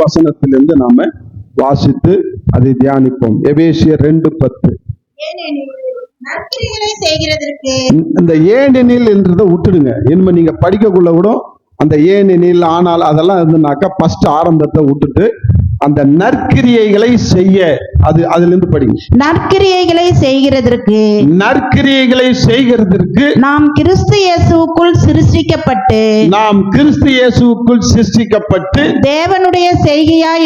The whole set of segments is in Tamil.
வசனத்திலிருந்து நாம வாசித்து அதை தியானிப்போம். எபேசியர் 2:10. இந்த ஏனெனில் என்றதை விட்டுடுங்க. இனிமே நீங்க படிக்கக்குள்ள கூட அந்த ஏனெனில் ஆனால் அதெல்லாம் இருந்துனாக்கா ஃபர்ஸ்ட் ஆரம்பத்தை விட்டுட்டு அந்த நற்கிரியைகளை செய்ய அதுல இருந்து படிங்க. நற்கிரியைகளை செய்கிறதற்கு நாம் கிறிஸ்து இயேசுவுக்குள் சிருஷ்டிக்கப்பட்டு தேவனுடைய செய்கையாய்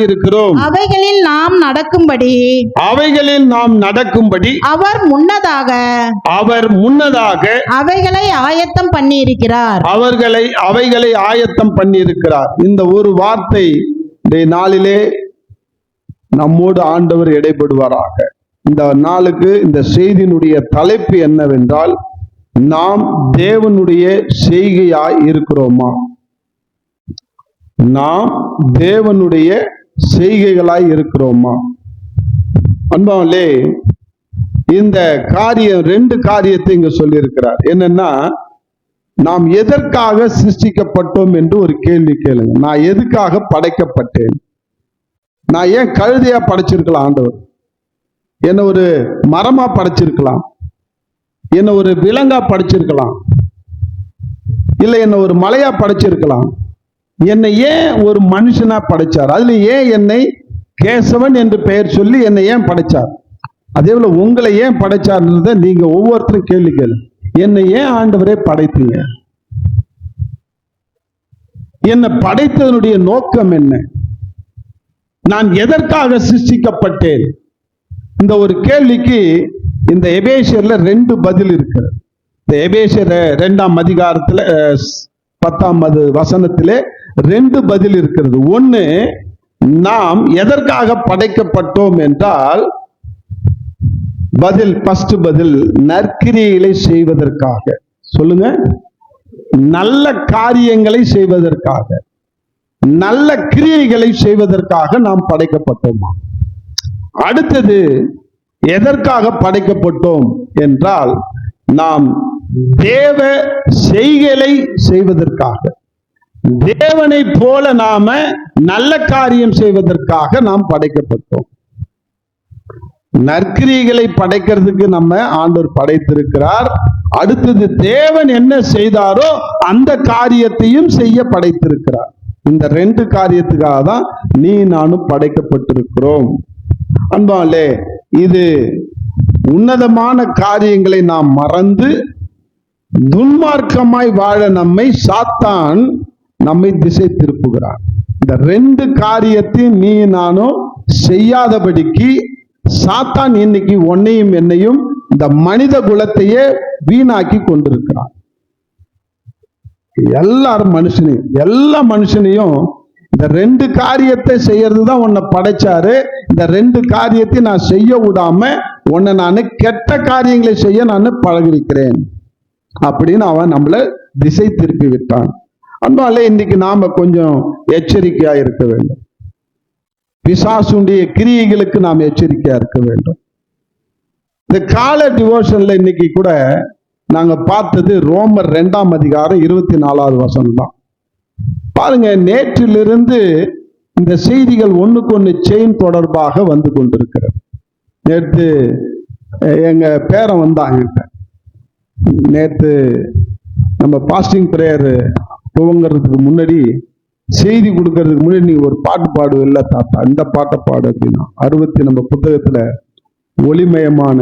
இருக்கிறோம். அவைகளில் நாம் நடக்கும்படி அவர் முன்னதாக அவைகளை ஆயத்தம் பண்ணியிருக்கிறார். இந்த ஒரு வார்த்தை நாளிலே நம்மோடு ஆண்டவர் இடைப்படுவாராக. இந்த நாளுக்கு இந்த செய்தியினுடைய தலைப்பு என்னவென்றால், நாம் தேவனுடைய செய்கையாய் இருக்கிறோமா? நாம் தேவனுடைய செய்கைகளாய் இருக்கிறோமா? அன்பாலே, இந்த காரியம் 2 காரியத்தை இங்க சொல்லி இருக்கிறார். என்னன்னா, நாம் எதற்காக சிருஷ்டிக்கப்பட்டோம் என்று ஒரு கேள்வி கேளுங்க. நான் எதுக்காக படைக்கப்பட்டேன்? நான் ஏன் கழுதையா படைச்சிருக்கலாம்? ஆண்டவர் என்ன ஒரு மரமா படைச்சிருக்கலாம், என்ன ஒரு விலங்கா படைச்சிருக்கலாம், இல்லை என்ன ஒரு மலையா படைச்சிருக்கலாம். என்னை ஏன் ஒரு மனுஷனா படைச்சார்? அதுல ஏன் என்னை கேசவன் என்று பெயர் சொல்லி என்னை ஏன் படைச்சார்? அதே போல உங்களை ஏன் படைச்சார்ன்றத நீங்க ஒவ்வொருத்தரும் கேள்வி கேளு. என்னை ஏன் ஆண்டவரே படைத்தீங்க? என்னை படைத்ததனுடைய நோக்கம் என்ன? நான் எதற்காக சிருஷ்டிக்கப்பட்டேன்? இந்த ஒரு கேள்விக்கு இந்த எபேசியர்ல 2 பதில் இருக்கிறது. இந்த எபேசியர் 2ஆம் அதிகாரத்துல 10ஆம் வசனத்திலே 2 பதில் இருக்கிறது. ஒண்ணு, நாம் எதற்காக படைக்கப்பட்டோம் என்றால், ஃபர்ஸ்ட் பதில் நற்கிரியைகளை செய்வதற்காக. சொல்லுங்க, நல்ல காரியங்களை செய்வதற்காக, நல்ல கிரியைகளை செய்வதற்காக நாம் படைக்கப்பட்டோமா? அடுத்தது, எதற்காக படைக்கப்பட்டோம் என்றால், நாம் தேவ செய்கைகளை செய்வதற்காக, தேவனை போல நாம நல்ல காரியம் செய்வதற்காக நாம் படைக்கப்பட்டோம். நற்கிரியைகளை படைக்கிறதுக்கு நம்ம ஆண்டவர் படைத்திருக்கிறார். அடுத்தது, தேவன் என்ன செய்தாரோ அந்த காரியத்தையும் செய்ய படைத்திருக்கிறார். இந்த 2 காரியத்துக்காக தான் நீ நானும் படைக்கப்பட்டிருக்கிறோம். அன்பாலே, இது உன்னதமான காரியங்களை நாம் மறந்து துன்மார்க்கமாய் வாழ சாத்தான் நம்மை திசை திருப்புகிறார். இந்த 2 காரியத்தையும் நீ நானும் செய்யாதபடிக்கு சாத்தான் இன்னைக்கு உன்னையும் என்னையும் இந்த மனித குலத்தையே வீணாக்கி கொண்டிருக்கிறான். எல்லா மனுஷனையும் இந்த 2 காரியத்தை செய்யறதுதான் உன்னை படைச்சாரு. இந்த 2 காரியத்தை நான் செய்ய விடாம உன்னை நான் கெட்ட காரியங்களை செய்ய நான் பழகிருக்கிறேன் அப்படின்னு அவன் நம்மள திசை திருப்பி விட்டான். அன்பாலே, இன்னைக்கு நாம கொஞ்சம் எச்சரிக்கையா இருக்க வேண்டும். பிசாசுடைய கிரியைகளுக்கு நாம் எச்சரிக்கையா இருக்க வேண்டும். இந்த கால டிவோஷன்ல இன்னைக்கு கூட நாங்க பார்த்தது ரோமர் 2ஆம் அதிகாரம் 24வது வசனம் தான். பாருங்க, நேற்றிலிருந்து இந்த செய்திகள் ஒண்ணுக்கொன்னு செயின் தொடர்பாக வந்து கொண்டிருக்கிறது. நேற்று எங்க பேரன் வந்தாங்க. நேற்று நம்ம பாஸ்டிங் பிரேயர் துவங்கிறதுக்கு முன்னாடி, செய்தி கொடுக்கறதுக்கு முன்னாடி, நீ ஒரு பாட்டு பாடு இல்ல தாத்தா, இந்த பாட்டை பாடு அப்படின்னா, 60 நம்ம புத்தகத்துல ஒளிமயமான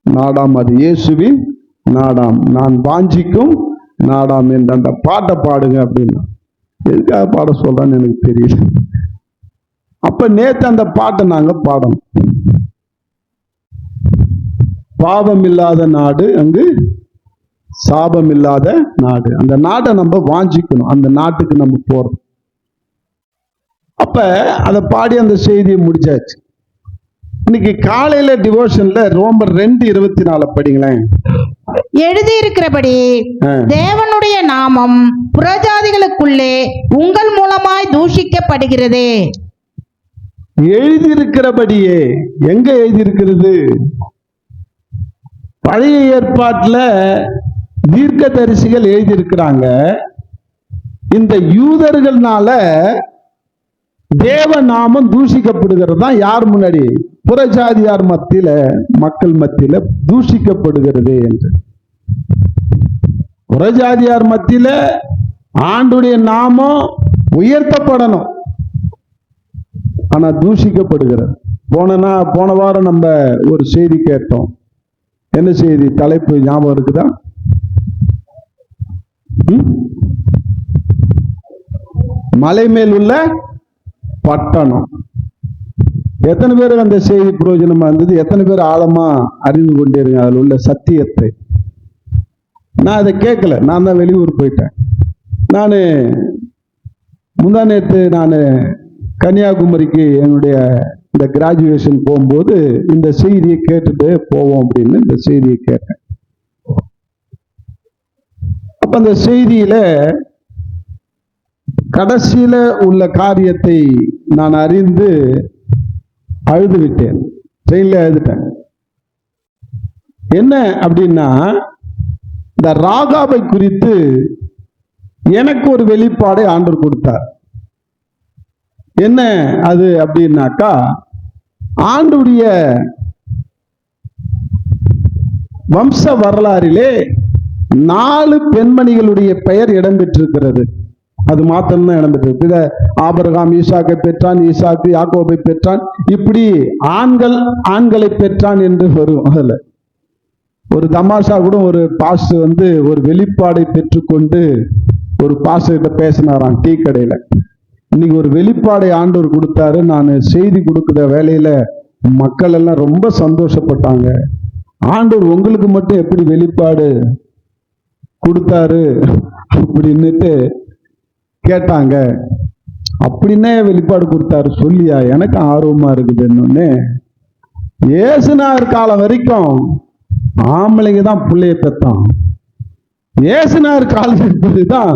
நாடாம், அது இயேசுவின் நாடாம், நான் வாஞ்சிக்கும் நாடாம் என்ற அந்த பாட்டை பாடுங்க அப்படின்னா, எதுக்காக பாட சொல்றான்னு எனக்கு தெரியல. அப்ப நேத்து அந்த பாட்டை நாங்க பாடணும். பாவம் இல்லாத நாடு அங்கு சாபம் இல்லாத நாடு. அந்த நாட்டை நம்ம வாஞ்சிக்கணும், அந்த நாட்டுக்கு நம்ம போறோம். அப்ப அதை பாடி அந்த செய்தியை முடிச்சாச்சு. இன்னைக்கு காலையில டிவோஷன்ல ரோமர் 2:24 படிங்களேன். எழுதியிருக்கிறபடி தேவனுடைய நாமம் புறஜாதிகளுக்குள்ளே உங்கள் மூலமாய் தூஷிக்கப்படுகிறதே. எழுதியிருக்கிறபடியே எங்க எழுதியிருக்கிறது? பழைய ஏற்பாட்டுல தீர்க்க தரிசிகள் எழுதியிருக்கிறாங்க. இந்த யூதர்கள்னால தேவ நாமம் தூஷிக்கப்படுகிறது தான் யார் முன்னாடி? புறஜாதியார் மத்தியில, மக்கள் மத்தியில தூஷிக்கப்படுகிறது என்று. புறஜாதியார் மத்தியில ஆண்டுடைய நாமம் உயர்த்தப்படணும், ஆனா தூஷிக்கப்படுகிறது. போன வாரம் நம்ம ஒரு செய்தி கேட்டோம். என்ன செய்தி? தலைப்பு ஞாபகம் இருக்குதா? மலை மேல் உள்ள பட்டணம். எத்தனை பேருக்கு அந்த செய்தி பிரயோஜனமா இருந்தது? எத்தனை பேர் ஆழமா அறிந்து கொண்டீருங்க அதில் உள்ள சத்தியத்தை? நான் அதை கேட்கல, நான் தான் வெளியூர் போயிட்டேன். நான் முந்தா நேற்று நான் கன்னியாகுமரிக்கு என்னுடைய இந்த கிராஜுவேஷன் போகும்போது இந்த செய்தியை கேட்டுட்டு போவோம் அப்படின்னு இந்த செய்தியை கேட்டேன். அப்ப அந்த செய்தியில கடைசியில உள்ள காரியத்தை நான் அறிந்து அழுது விட்டேன். ட்ரெயின்ல அழுதுட்டேன். என்ன அப்படின்னா, இந்த ராகாபை குறித்து எனக்கு ஒரு வெளிப்பாடை ஆண்டவர் கொடுத்தார். என்ன அது அப்படின்னாக்கா, ஆண்டுடைய வம்ச வரலாறிலே 4 பெண்மணிகளுடைய பெயர் இடம்பெற்றிருக்கிறது. அது மாத்திரம் இடம்பெற்றிருக்கு. ஆபிரகாம் ஈசாக்கை பெற்றான், ஈசாக்கு யாக்கோபை பெற்றான், இப்படி ஆண்களை பெற்றான் என்று வரும். அதுல ஒரு தமாஷா கூட ஒரு பாஸ்டர் ஒரு வெளிப்பாடை பெற்றுக்கொண்டு ஒரு பாஸ்டர் கிட்ட பேசினாராம் டீ கடையில. இன்னைக்கு ஒரு வெளிப்பாடை ஆண்டவர் கொடுத்தாரு, நான் செய்தி கொடுக்குற வேலையில மக்கள் எல்லாம் ரொம்ப சந்தோஷப்பட்டாங்க. ஆண்டவர் உங்களுக்கு மட்டும் எப்படி வெளிப்பாடு கொடுத்தாரு அப்படின்னுட்டு கேட்டாங்க. அப்படின்னே வெளிப்பாடு கொடுத்தாரு சொல்லியா? எனக்கு ஆர்வமா இருக்குதுன்னு. ஏசுனார் காலம் வரைக்கும் ஆம்பளைங்க தான் பிள்ளையை பெற்றான். ஏசுனார் காலத்துக்கு தான்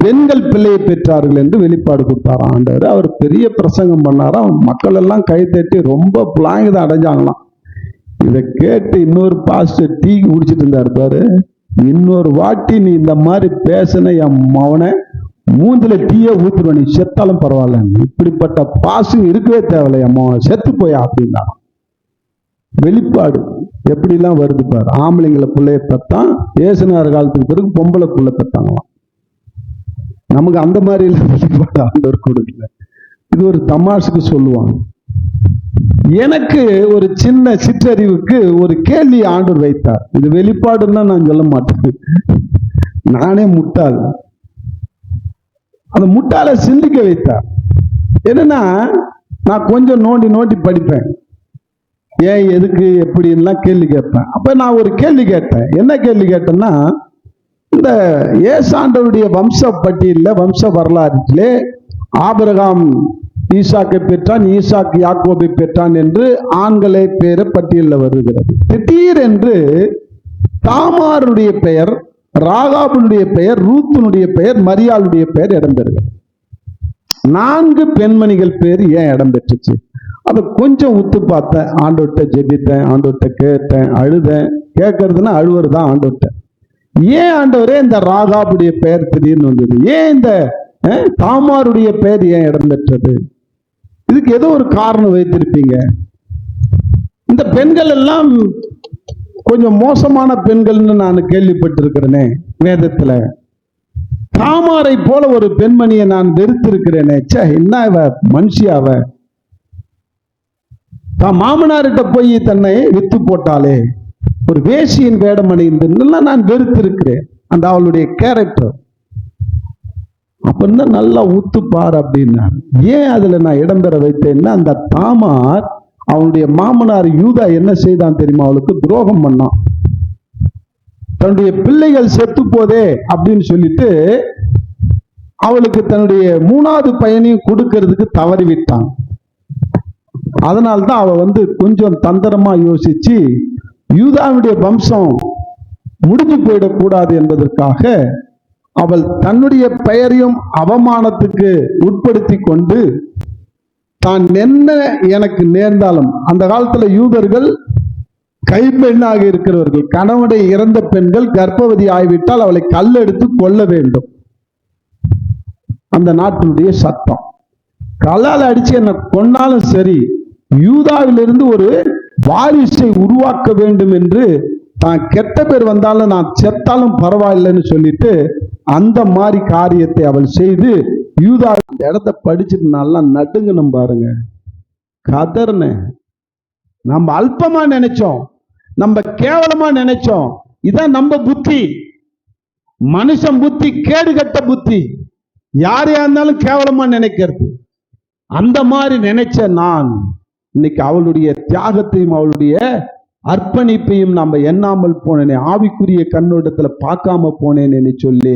பெண்கள் பிள்ளையை பெற்றார்கள் என்று வெளிப்பாடு கொடுத்தார் ஆண்டவர். அவர் பெரிய பிரசங்கம் பண்ணாராம். மக்கள் எல்லாம் கை தட்டி ரொம்ப புலாங்கதான் அடைஞ்சாங்களாம். இதை கேட்டு இன்னொரு பாஸ்டர் டீ குடிச்சிட்டு இருந்தாரு பாரு, இன்னொரு வாட்டி நீ இந்த மாதிரி பேசின என் மவனை மூஞ்சில டீயை ஊத்துருவ, நீ செத்தாலும் பரவாயில்ல, இப்படிப்பட்ட பாசம் இருக்கவே தேவையில்லை, என் மவன் செத்து போயா அப்படின்னா. வெளிப்பாடு எப்படிலாம் வருது பாரு. ஆம்பளைங்களை பிள்ளைய பெற்றான், ஏசுனார் காலத்துக்கு பிறகு பொம்பளை பிள்ளை பெற்றாங்களாம். நமக்கு அந்த மாதிரி வெளிப்பாடு ஆண்டவர் கொடுக்கல. இது ஒரு தமாஷுக்கு சொல்லுவாங்க. எனக்கு ஒரு சின்ன சிற்றறிவுக்கு ஒரு கேள்வி ஆண்டவர் வைத்தார். இது வெளிப்பாடுன்னா நான் சொல்ல மாட்டேன், நானே முட்டாள். அந்த முட்டாளை சிந்திக்க வைத்தார். என்னன்னா, நான் கொஞ்சம் நோண்டி படிப்பேன், ஏன் எதுக்கு எப்படின்லாம் கேள்வி கேட்பேன். அப்ப நான் ஒரு கேள்வி கேட்டேன். என்ன கேள்வி கேட்டேன்னா, இந்த ஏசாண்டவருடைய வம்ச பட்டியலில் வம்ச வரலாற்றிலே ஆபிரகாம் ஈசாக்கை பெற்றான், ஈசாக்கு யாக்கோபை பெற்றான் என்று ஆண்களை பேர பட்டியலில் வருகிறது. திடீரென்று தாமாருடைய பெயர், ராகாபுடைய பெயர், ரூத்தினுடைய பெயர், மரியாளுடைய பெயர் இடம்பெறுகிறது. 4 பெண்மணிகள் பேர் ஏன் இடம்பெற்றுச்சு? அதை கொஞ்சம் உத்து பார்த்தேன். ஆண்டவர்கிட்ட ஜெபித்தேன், ஆண்டவர்கிட்ட கேட்டேன், அழுதேன். கேட்கறதுன்னா அழுவது தான் ஆண்டவர்கிட்ட. ஏன் ஆண்டவரே இந்த ராகாபுடைய பெயர் திடீர்னு வந்தது? ஏன் இந்த தாமாருடைய பெயர் ஏன் இடம்பெற்றது? இதுக்கு ஏதோ ஒரு காரணம் வைத்திருப்பீங்க. இந்த பெண்கள் எல்லாம் கொஞ்சம் மோசமான பெண்கள்னு நான் கேள்விப்பட்டிருக்கிறேனே வேதத்துல. தாமாரை போல ஒரு பெண்மணியை நான் வெறுத்திருக்கிறேனே. என்ன அவ மனுஷியாவ, தான் மாமனார்கிட்ட போய் தன்னை வித்து போட்டாலே, ஒரு வேசியின் வேடம் அணிந்தெல்லாம் நான் வெறுத்திருக்கிறேன். அந்த அவளுடைய கேரக்டர் அப்படின்னா நல்லா ஊத்து பார் அப்படின்னா. ஏன் அதுல நான் இடம்பெற வைத்தேன்னா, அந்த தாமார் அவனுடைய மாமனார் யூதா என்ன செய்தான் தெரியுமா? அவளுக்கு துரோகம் பண்ணான். தன்னுடைய பிள்ளைகள் செத்து போதே அப்படின்னு சொல்லிட்டு அவளுக்கு தன்னுடைய 3வது பையனையும் கொடுக்கிறதுக்கு தவறிவிட்டான். அதனால்தான் அவ கொஞ்சம் தந்திரமா யோசிச்சு யூதாவுடைய வம்சம் முடிஞ்சு போயிடக்கூடாது என்பதற்காக அவள் தன்னுடைய பெயரையும் அவமானத்துக்கு உட்படுத்தி கொண்டு, தான் என்ன எனக்கு நேர்ந்தாலும், அந்த காலத்துல யூதர்கள் கைப்பெண்ணாக இருக்கிறவர்கள், கணவனை இறந்த பெண்கள் கர்ப்பவதி ஆகிவிட்டால் அவளை கல்லெடுத்து கொல்ல வேண்டும். அந்த நாட்டினுடைய சட்டம். கல்லால் அடிச்சு என்ன கொன்னாலும் சரி, யூதாவிலிருந்து ஒரு வாரிசை உருவாக்க வேண்டும் என்று தான் கெட்ட பேர் வந்தாலும் நான் செத்தாலும் பரவாயில்லைன்னு சொல்லிட்டு அந்த மாதிரி காரியத்தை அவள் செய்து யூதா அந்த இடத்த படிச்சுட்டு நல்லா நடுங்கணும் பாருங்க. கதர்ன நம்ம அல்பமா நினைச்சோம், நம்ம கேவலமா நினைச்சோம். இதான் நம்ம புத்தி, மனுஷன் புத்தி, கேடுகட்ட புத்தி. யாரையா இருந்தாலும் கேவலமா நினைக்கிறது. அந்த மாதிரி நினைச்ச நான் இன்னைக்கு அவளுடைய தியாகத்தையும் அவளுடைய அர்ப்பணிப்பையும் நம்ம எண்ணாமல் போனேனே, ஆவிக்குரிய கண்ணோட்டத்துல பார்க்காம போனேன்னு சொல்லி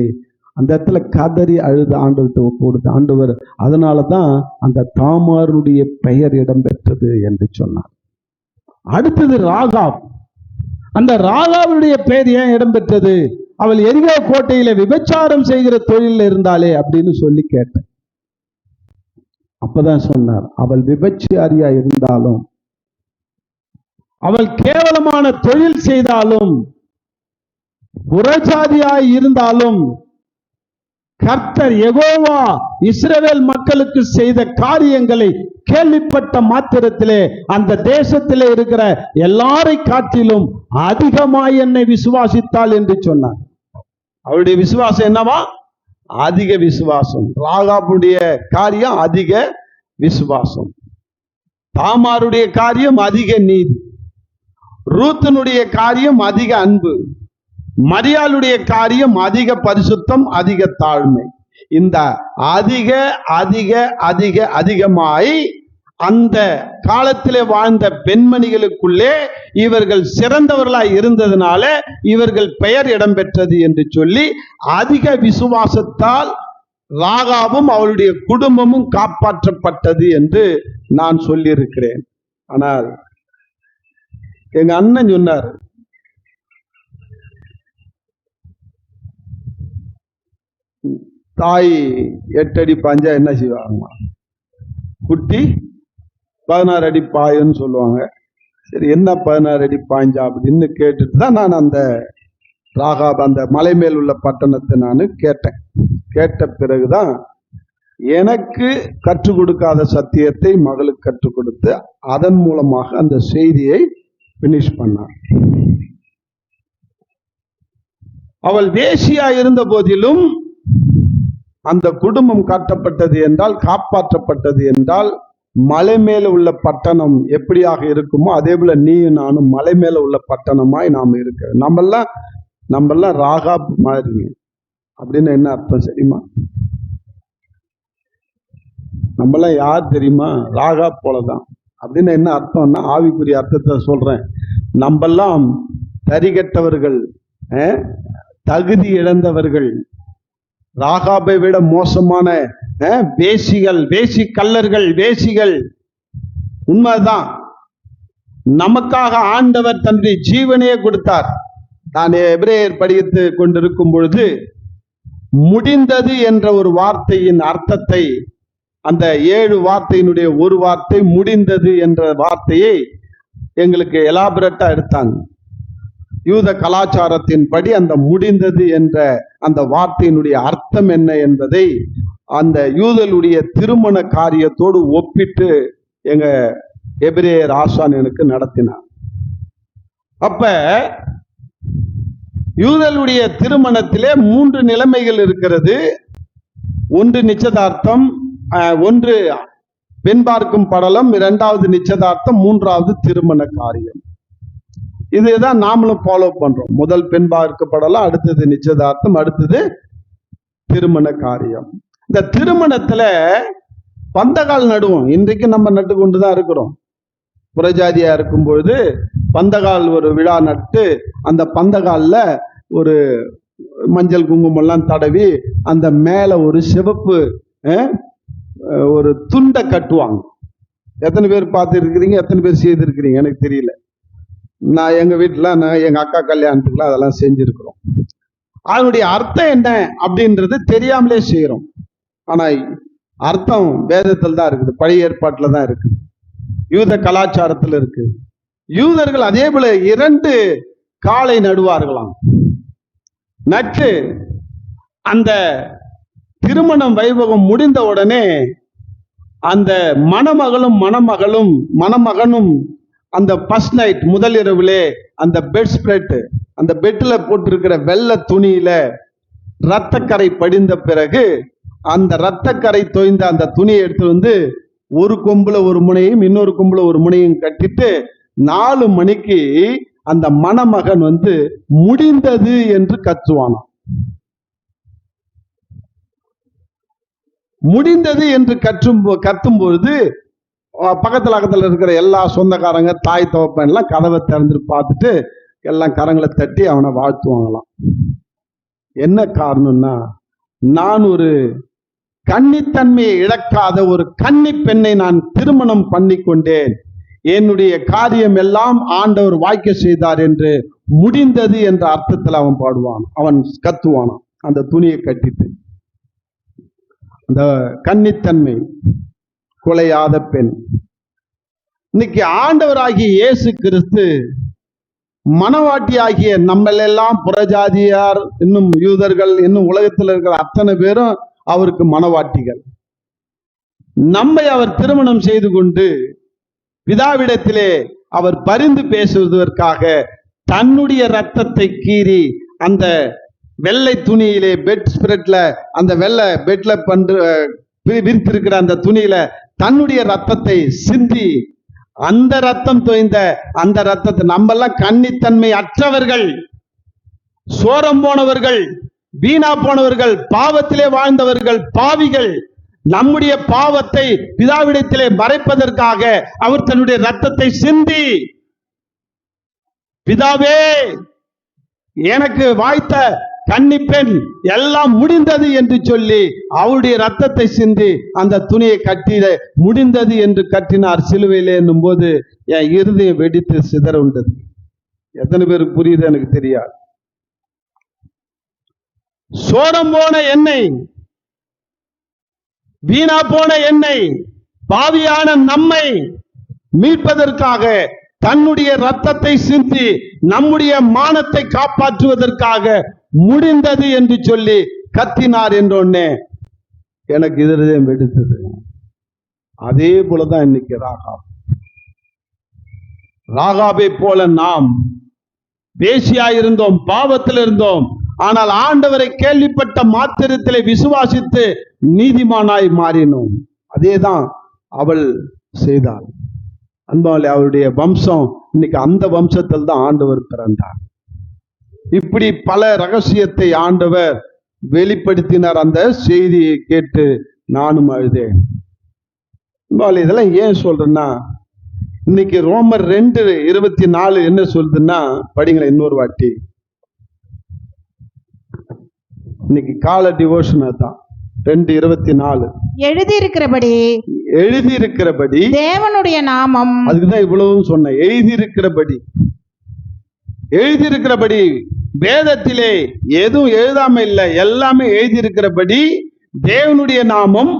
அந்த இடத்துல கதறி அழுது ஆண்டவர்கிட்ட கொடுத்து, ஆண்டவர் அதனாலதான் அந்த தாமாருடைய பெயர் இடம்பெற்றது என்று சொன்னார். அடுத்தது ராகாப். அந்த ராகாவுடைய பெயர் ஏன் இடம்பெற்றது? அவள் எரிகோ கோட்டையில விபச்சாரம் செய்கிற தொழில இருந்தாளே அப்படின்னு சொல்லி கேட்டேன். அப்பதான் சொன்னார், அவள் விபச்சாரியா இருந்தாலும், அவள் கேவலமான தொழில் செய்தாலும், புறஜாதியாய் இருந்தாலும், கர்த்தர் யெகோவா இஸ்ரவேல் மக்களுக்கு செய்த காரியங்களை கேள்விப்பட்ட மாத்திரத்திலே அந்த தேசத்திலே இருக்கிற எல்லாரை காட்டிலும் அதிகமாய் என்னை விசுவாசித்தாள் என்று சொன்னார். அவருடைய விசுவாசம் என்னவா? அதிக விசுவாசம். ராகாபுடைய காரியம் அதிக விசுவாசம், தாமாருடைய காரியம் அதிக நீதி, ரூத்தனுடைய காரியம் அதிக அன்பு, மரியாளுடைய காரியம் அதிக பரிசுத்தம், அதிக தாழ்மை. இந்த அதிக அதிக அதிக அதிகமாய் அந்த காலத்திலே வாழ்ந்த பெண்மணிகளுக்குள்ளே இவர்கள் சிறந்தவர்களாய் இருந்ததுனால இவர்கள் பெயர் இடம்பெற்றது என்று சொல்லி அதிக விசுவாசத்தால் ராகாவும் அவளுடைய குடும்பமும் காப்பாற்றப்பட்டது என்று நான் சொல்லியிருக்கிறேன். ஆனால் எங்க அண்ணன் சொன்னார், தாய் 8 அடி பாஞ்சா என்ன செய்வாங்க, குட்டி 16 அடி பாயன்னு சொல்லுவாங்க. சரி, என்ன 16 அடி பாஞ்சா அப்படின்னு கேட்டுட்டு தான் நான் அந்த ராகாப் அந்த மலை மேல் உள்ள பட்டணத்தை நான் கேட்டேன். கேட்ட பிறகுதான் எனக்கு கற்றுக் கொடுக்காத சத்தியத்தை மகளுக்கு கற்றுக் கொடுத்து அதன் மூலமாக அந்த செய்தியை பினிஷ் பண்ணார். அவள் வேசியா இருந்த போதிலும் அந்த குடும்பம் காட்டப்பட்டது என்றால், காப்பாற்றப்பட்டது என்றால், மலை மேல உள்ள பட்டணம் எப்படியாக இருக்குமோ அதே போல நீயும் நானும் மலை மேல உள்ள பட்டணமாய் நாம் இருக்க. நம்மெல்லாம் ராகாப் மாதிரி அப்படின்னு என்ன அர்த்தம் தெரியுமா? நம்மெல்லாம் யார் தெரியுமா? ராகாப் போலதான். அப்படின்னு என்ன அர்த்தம்னா, ஆவிக்குரிய அர்த்தத்தை சொல்றேன். நம்மெல்லாம் தரிகட்டவர்கள், தகுதி இழந்தவர்கள், ராகாபை விட மோசமான வேசிகள், வேசி கள்ளர்கள், வேசிகள். உண்மைதான். நமக்காக ஆண்டவர் தன்னுடைய ஜீவனையே கொடுத்தார். நான் எபிரேயர் படித்து கொண்டிருக்கும் பொழுது முடிந்தது என்ற ஒரு வார்த்தையின் அர்த்தத்தை, அந்த 7 வார்த்தையினுடைய ஒரு வார்த்தை முடிந்தது என்ற வார்த்தையை எங்களுக்கு எலாபரேட்டா எடுத்தாங்க. யூத கலாச்சாரத்தின்படி அந்த முடிந்தது என்ற அந்த வார்த்தையினுடைய அர்த்தம் என்ன என்பதை அந்த யூதலுடைய திருமண காரியத்தோடு ஒப்பிட்டு எங்க எபிரேயர் ஆசான் எனக்கு நடத்தினார். அப்ப யூதலுடைய திருமணத்திலே 3 நிலைமைகள் இருக்கிறது. ஒன்று நிச்சயதார்த்தம், ஒன்று பெண் பார்க்கும் படலம், 2வது நிச்சயதார்த்தம், 3வது திருமண காரியம். இதுதான் நாமளும் ஃபாலோ பண்றோம். முதல் பெண் பார்க்கப்படலாம், அடுத்தது நிச்சயதார்த்தம், அடுத்தது திருமண காரியம். இந்த திருமணத்துல பந்தகால் நடுவோம். இன்றைக்கு நம்ம நட்டு கொண்டுதான் இருக்கிறோம். புறஜாதியா இருக்கும் பொழுது பந்தகால் ஒரு விழா நட்டு அந்த பந்தகால்ல ஒரு மஞ்சள் குங்குமம் எல்லாம் தடவி அந்த மேல ஒரு சிவப்பு ஒரு துண்டை கட்டுவாங்க. எத்தனை பேர் பார்த்து இருக்கிறீங்க, எத்தனை பேர் செய்திருக்கிறீங்க எனக்கு தெரியல. நான் எங்க வீட்டுல, நான் எங்க அக்கா கல்யாணத்துக்குலாம் அதெல்லாம் செஞ்சிருக்கிறோம். அதனுடைய அர்த்தம் என்ன அப்படின்றது தெரியாமலே செய்யறோம். ஆனா அர்த்தம் வேதத்தில் தான் இருக்குது, பழைய ஏற்பாட்டுல தான் இருக்குது, யூத கலாச்சாரத்தில் இருக்கு. யூதர்கள் அதே போல 2 காளை நடுவார்களாம். நட்டு அந்த திருமணம் வைபவம் முடிந்த உடனே அந்த மணமகனும் அந்த ஃபர்ஸ்ட் நைட் முதல் இரவிலே அந்த பெட் ஸ்ப்ரெட், அந்த பெட்ல போட்டிருக்கிற வெள்ளை துணியில இரத்தக்கரை படிந்த பிறகு அந்த இரத்தக்கரை தோய்ந்த அந்த துணியை எடுத்து வந்து ஒரு கொம்புல ஒரு முனையும் இன்னொரு கொம்புல ஒரு முனையும் கட்டிட்டு 4 மணிக்கு அந்த மணமகன் வந்து முடிந்தது என்று கத்துவானாம். முடிந்தது என்று கத்தும் பொழுது பக்கத்துல இருக்கிற எல்லா சொந்தக்காரங்க தாய் தகப்பன் எல்லாம் கதவை திறந்து பார்த்துட்டு எல்லாம் கரங்களை தட்டி அவனை வாழ்த்துவாங்களாம். என்ன காரணம்னா, நான் ஒரு கன்னித்தன்மையை இழக்காத ஒரு கன்னி பெண்ணை நான் திருமணம் பண்ணி கொண்டேன், என்னுடைய காரியம் எல்லாம் ஆண்டவர் வாய்க்க செய்தார் என்று முடிந்தது என்ற அர்த்தத்தில் அவன் பாடுவான், அவன் கத்துவானான் அந்த துணியை கட்டிட்டு. அந்த கன்னித்தன்மை, குலையாத பெண். இன்னைக்கு ஆண்டவராகிய இயேசு கிறிஸ்து மனவாட்டி ஆகிய நம்மளெல்லாம் புறஜாதியார், இன்னும் யூதர்கள், இன்னும் உலகத்தில் இருக்கிற அத்தனை பேரும் அவருக்கு மனவாட்டிகள். நம்மை அவர் திருமணம் செய்து கொண்டு பிதாவிடத்திலே அவர் பரிந்து பேசுவதற்காக தன்னுடைய ரத்தத்தை கீறி அந்த வெள்ளை துணியிலே பெட் ஸ்பிரெட்ல அந்த வெள்ளை பெட்ல விரித்திருக்கிற அந்த துணியில தன்னுடைய ரத்தத்தை சிந்தி, அந்த ரத்தம் தோய்ந்த அந்த ரத்தத்தை, நம்மெல்லாம் கன்னித்தன்மை அற்றவர்கள், சோரம் போனவர்கள், வீணா போனவர்கள், பாவத்திலே வாழ்ந்தவர்கள், பாவிகள், நம்முடைய பாவத்தை பிதாவிடத்திலே மறைப்பதற்காக அவர் தன்னுடைய ரத்தத்தை சிந்தி, பிதாவே எனக்கு வாய்த்த கன்னி பெண் எல்லாம் முடிந்தது என்று சொல்லி அவருடைய ரத்தத்தை சிந்தி அந்த துணியை கட்டி முடிந்தது என்று கட்டினார் சிலுவையிலே என்னும் போது என் இருதயம் வெடித்து சிதற உண்டது. எத்தனை பேருக்கு புரியுது எனக்கு தெரியாது. சோரம் போன எண்ணெய், வீணா போன எண்ணெய், பாவியான நம்மை மீட்பதற்காக தன்னுடைய ரத்தத்தை சிந்தி நம்முடைய மானத்தை காப்பாற்றுவதற்காக முடிந்தது என்று சொல்லி கத்தினார் என்றொன்னே எனக்கு இதயம் வெடித்தது. அதே போலதான் இன்னைக்கு ராகாபை போல நாம் வேசியாயிருந்தோம், பாவத்தில் இருந்தோம். ஆனால் ஆண்டவரை கேள்விப்பட்ட மாத்திரத்திலே விசுவாசித்து நீதிமானாய் மாறினோம். அதேதான் அவள் செய்தாள். அன்பாலே அவருடைய வம்சம் இன்னைக்கு அந்த வம்சத்தில் தான் ஆண்டவர் பிறந்தார். இப்படி பல ரகசியத்தை ஆண்டவர் வெளிப்படுத்தினார். அந்த செய்தியை கேட்டு நானும் அழுதேன். இதெல்லாம் ஏன் சொல்றேன்னா, இன்னைக்கு ரோமர் 2:24 என்ன சொல்றதுன்னா, படிங்களேன் இன்னொரு வாட்டி. இன்னைக்கு கால டிவோஷன் தான் 2:24. எழுதியிருக்கிறபடி தேவனுடைய நாமம், அதுக்குதான் இவ்வளவும் சொன்னேன். எழுதியிருக்கிறபடி வேதத்திலே எதுவும் எழுதாம இல்லை, எல்லாமே எழுதியிருக்கிறபடி தேவனுடைய நாமம்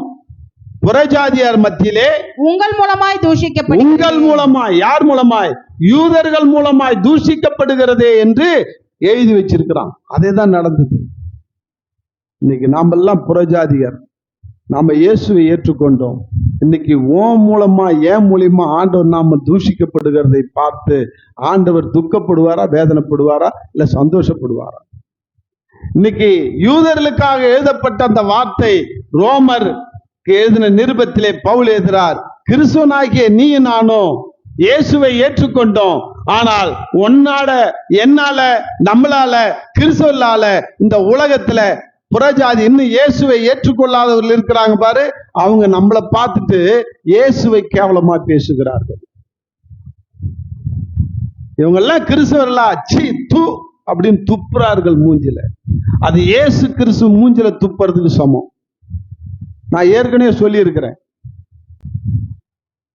புறஜாதியார் மத்தியிலே உங்கள் மூலமாய் தூஷிக்கப்படுகிறது. உங்கள் மூலமாய், யார் மூலமாய்? யூதர்கள் மூலமாய் தூஷிக்கப்படுகிறதே என்று எழுதி வச்சிருக்கிறான். அதே தான் நடந்தது. இன்னைக்கு நாமெல்லாம் புறஜாதியார், நாம இயேசுவை ஏற்றுக்கொண்டோம். இன்னைக்கு ஓம் மூலமா, ஏன் மூலியமா ஆண்டவர் நாம தூஷிக்கப்படுகிறதை பார்த்து ஆண்டவர் துக்கப்படுவாரா, வேதனைப்படுவாரா, இல்ல சந்தோஷப்படுவாரா? இன்னைக்கு யூதர்களுக்காக எழுதப்பட்ட அந்த வார்த்தை ரோமர் எழுதின நிருபத்திலே பவுல் எழுதுகிறார், கிறிஸ்துவனாகிய நீ நானும் இயேசுவை ஏற்றுக்கொண்டோம், ஆனால் உன்னால, என்னால, நம்மளால, கிறிஸ்துவனால இந்த உலகத்துல புறஜாதி இன்னும் இயேசுவை ஏற்றுக்கொள்ளாதவர்கள் இருக்கிறாங்க பாரு, அவங்க நம்மளை பார்த்துட்டு இயேசுவை கேவலமா பேசுகிறார்கள். இவங்க எல்லாம் கிறிஸ்தவர்களா, சீ தூ அப்படின்னு துப்புறார்கள் மூஞ்சில. அது இயேசு கிறிஸ்து மூஞ்சில துப்புறதுக்கு சமம். நான் ஏற்கனவே சொல்லி இருக்கிறேன்.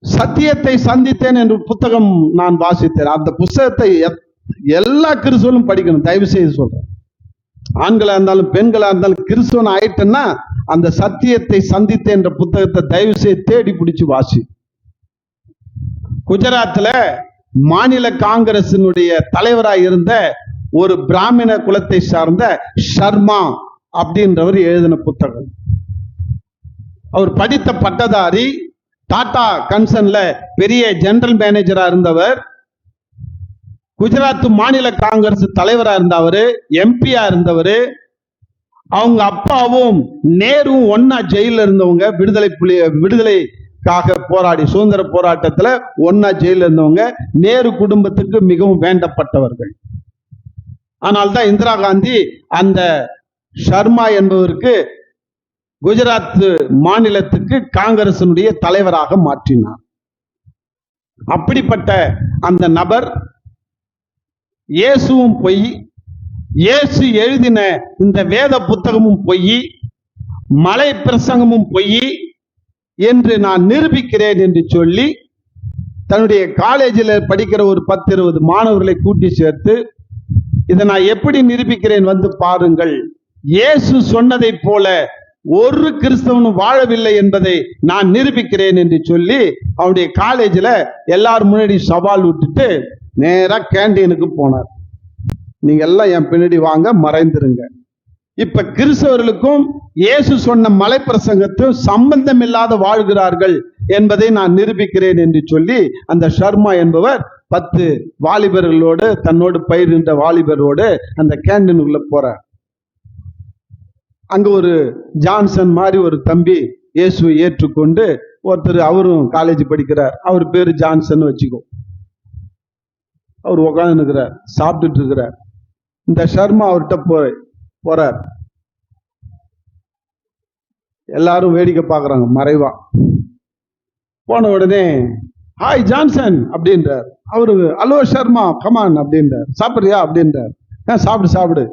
சத்தியத்தை சந்தித்தேன் என்று புத்தகம் நான் வாசித்தேன். அந்த புத்தகத்தை எல்லா கிறிஸ்தவர்களும் படிக்கணும், தயவு செய்து சொல்றேன். ஆண்களா இருந்தாலும் பெண்களா இருந்தாலும் கிறிஸ்துவன் ஆயிட்டேன்னா அந்த சத்தியத்தை சந்தித்தேன் என்ற புத்தகத்தை தயவு செய்து தேடி பிடிச்சு வாசி. குஜராத்ல மாநில காங்கிரசினுடைய தலைவராக இருந்த ஒரு பிராமண குலத்தை சார்ந்த சர்மா அப்படின்றவர் எழுதின புத்தகம். அவர் படித்த பட்டதாரி, டாடா கன்சர்ன்ல பெரிய ஜெனரல் மேனேஜரா இருந்தவர், குஜராத் மாநில காங்கிரஸ் தலைவரா இருந்தவர், எம்பியா இருந்தவர். அவங்க அப்பாவும் நேரும் ஒன்னா ஜெயில இருந்தவங்க. விடுதலைக்காக போராடி சுதந்திர போராட்டத்துல ஒன்னா ஜெயில இருந்தவங்க. நேரு குடும்பத்துக்கு மிகவும் வேண்டப்பட்டவர்கள். ஆனால்தான் இந்திரா காந்தி அந்த சர்மா என்பவருக்கு குஜராத் மாநிலத்துக்கு காங்கிரசினுடைய தலைவராக மாற்றினார். அப்படிப்பட்ட அந்த நபர் இயேசுவும் பொய், இயேசு எழுதின இந்த வேத புத்தகமும் பொய், மலை பிரசங்கமும் பொய் என்று நான் நிரூபிக்கிறேன் என்று சொல்லி தன்னுடைய காலேஜில் படிக்கிற ஒரு 10-20 மாணவர்களை கூட்டி சேர்த்து, இதை நான் எப்படி நிரூபிக்கிறேன் வந்து பாருங்கள், இயேசு சொன்னதை போல ஒரு கிறிஸ்தவனும் வாழவில்லை என்பதை நான் நிரூபிக்கிறேன் என்று சொல்லி அவருடைய காலேஜில் எல்லாரும் முன்னாடி சவால் விட்டுட்டு நேரா கேண்டீனுக்கு போனார். நீங்க எல்லாம் என் பின்னாடி வாங்க, மறைந்துருங்க. இப்ப கிறிஸ்தவர்களுக்கும் இயேசு சொன்ன மலை பிரசங்கத்தும் சம்பந்தம் இல்லாத வாழ்கிறார்கள் என்பதை நான் நிரூபிக்கிறேன் என்று சொல்லி அந்த சர்மா என்பவர் 10 வாலிபர்களோடு, தன்னோடு பயிர்கின்ற வாலிபரோடு அந்த கேண்டீனுக்குள்ள போறார். அங்க ஒரு ஜான்சன் மாதிரி ஒரு தம்பி இயேசுவை ஏற்றுக்கொண்டு ஒருத்தர், அவரும் காலேஜ் படிக்கிறார், அவர் பேரு ஜான்சன் வச்சுக்கோ. அவர் உட்கார்ந்து இருக்கிறார், சாப்பிட்டுட்டு இருக்கிறார். இந்த சர்மா அவர்கிட்ட போறார். எல்லாரும் வேடிக்கை பார்க்கறாங்க மறைவா. போன உடனே ஹாய் ஜான்சன் அப்படின்றார். அவரு ஹலோ சர்மா கமான் அப்படின்றார். சாப்பிடுறியா அப்படின்றார். சாப்பிடு சாப்பிடு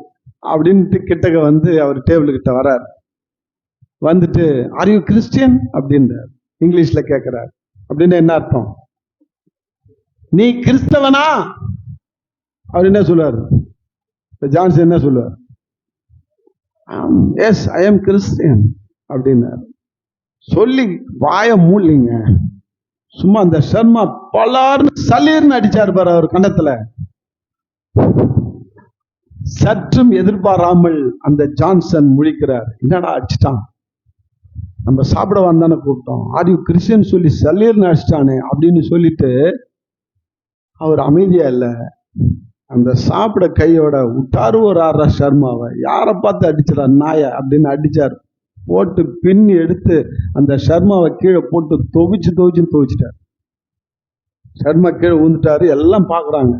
அப்படின்ட்டு கிட்டக்க வந்து அவர் டேபிள் கிட்ட வர்றார். வந்துட்டு ஆர் யூ கிறிஸ்டியன் அப்படின்றார். இங்கிலீஷ்ல கேட்கிறார். அப்படின்னு என்ன அர்த்தம்? நீ கிறிஸ்தவனா? அவர் என்ன சொல்லுவார்? ஜான்சன் என்ன சொல்லுவார்? எஸ் ஐ எம் கிறிஸ்டியன் அப்படின்னாரு. சொல்லி வாய மூலிங்க. சும்மா அந்த சர்மா பலார்னு சலீர்னு அடிச்சாரு பாரு அவர் கண்டத்துல. சற்றும் எதிர்பாராமல் அந்த ஜான்சன் முழிக்கிறார். என்னடா அடிச்சிட்டான், நம்ம சாப்பிட வந்தானே கூப்பிட்டோம், ஆர் யூ கிறிஸ்டியன் சொல்லி சலீர்னு அடிச்சிட்டானே அப்படின்னு சொல்லிட்டு அவர் அமைதியா இல்ல, அந்த சாப்பிட கையோட விட்டாரு ஒரு 6 சர்மாவை. யாரை பார்த்து அடிச்சிடா நாய அப்படின்னு அடிச்சார். போட்டு பின்னி எடுத்து அந்த சர்மாவை கீழே போட்டு துவைச்சிட்டார். சர்மா கீழே ஊந்துட்டாரு. எல்லாம் பாக்குறாங்க.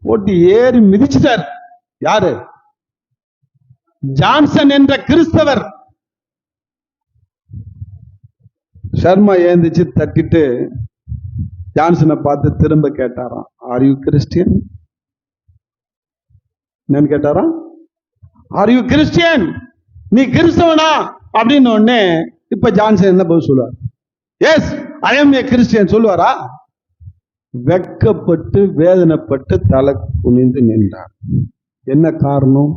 போட்டு ஏறி மிதிச்சிட்டார். யாரு? ஜான்சன் என்ற கிறிஸ்தவர். சர்மா ஏந்திச்சு தட்டிட்டு ஜான்சனை பார்த்து திரும்ப கேட்டாராம், ஆர் யூ கிறிஸ்டியன்? என்னன்னு கேட்டாராம், ஆர் யூ கிறிஸ்டியன்? நீ கிறிஸ்தவனா அப்படின்னு உடனே இப்ப ஜான்சன் என்ன பதில் சொல்லுவார்? Yes I am a Christian சொல்லுவாரா? வெக்கப்பட்டு வேதனைப்பட்டு தலை குனிந்து நின்றார். என்ன காரணம்?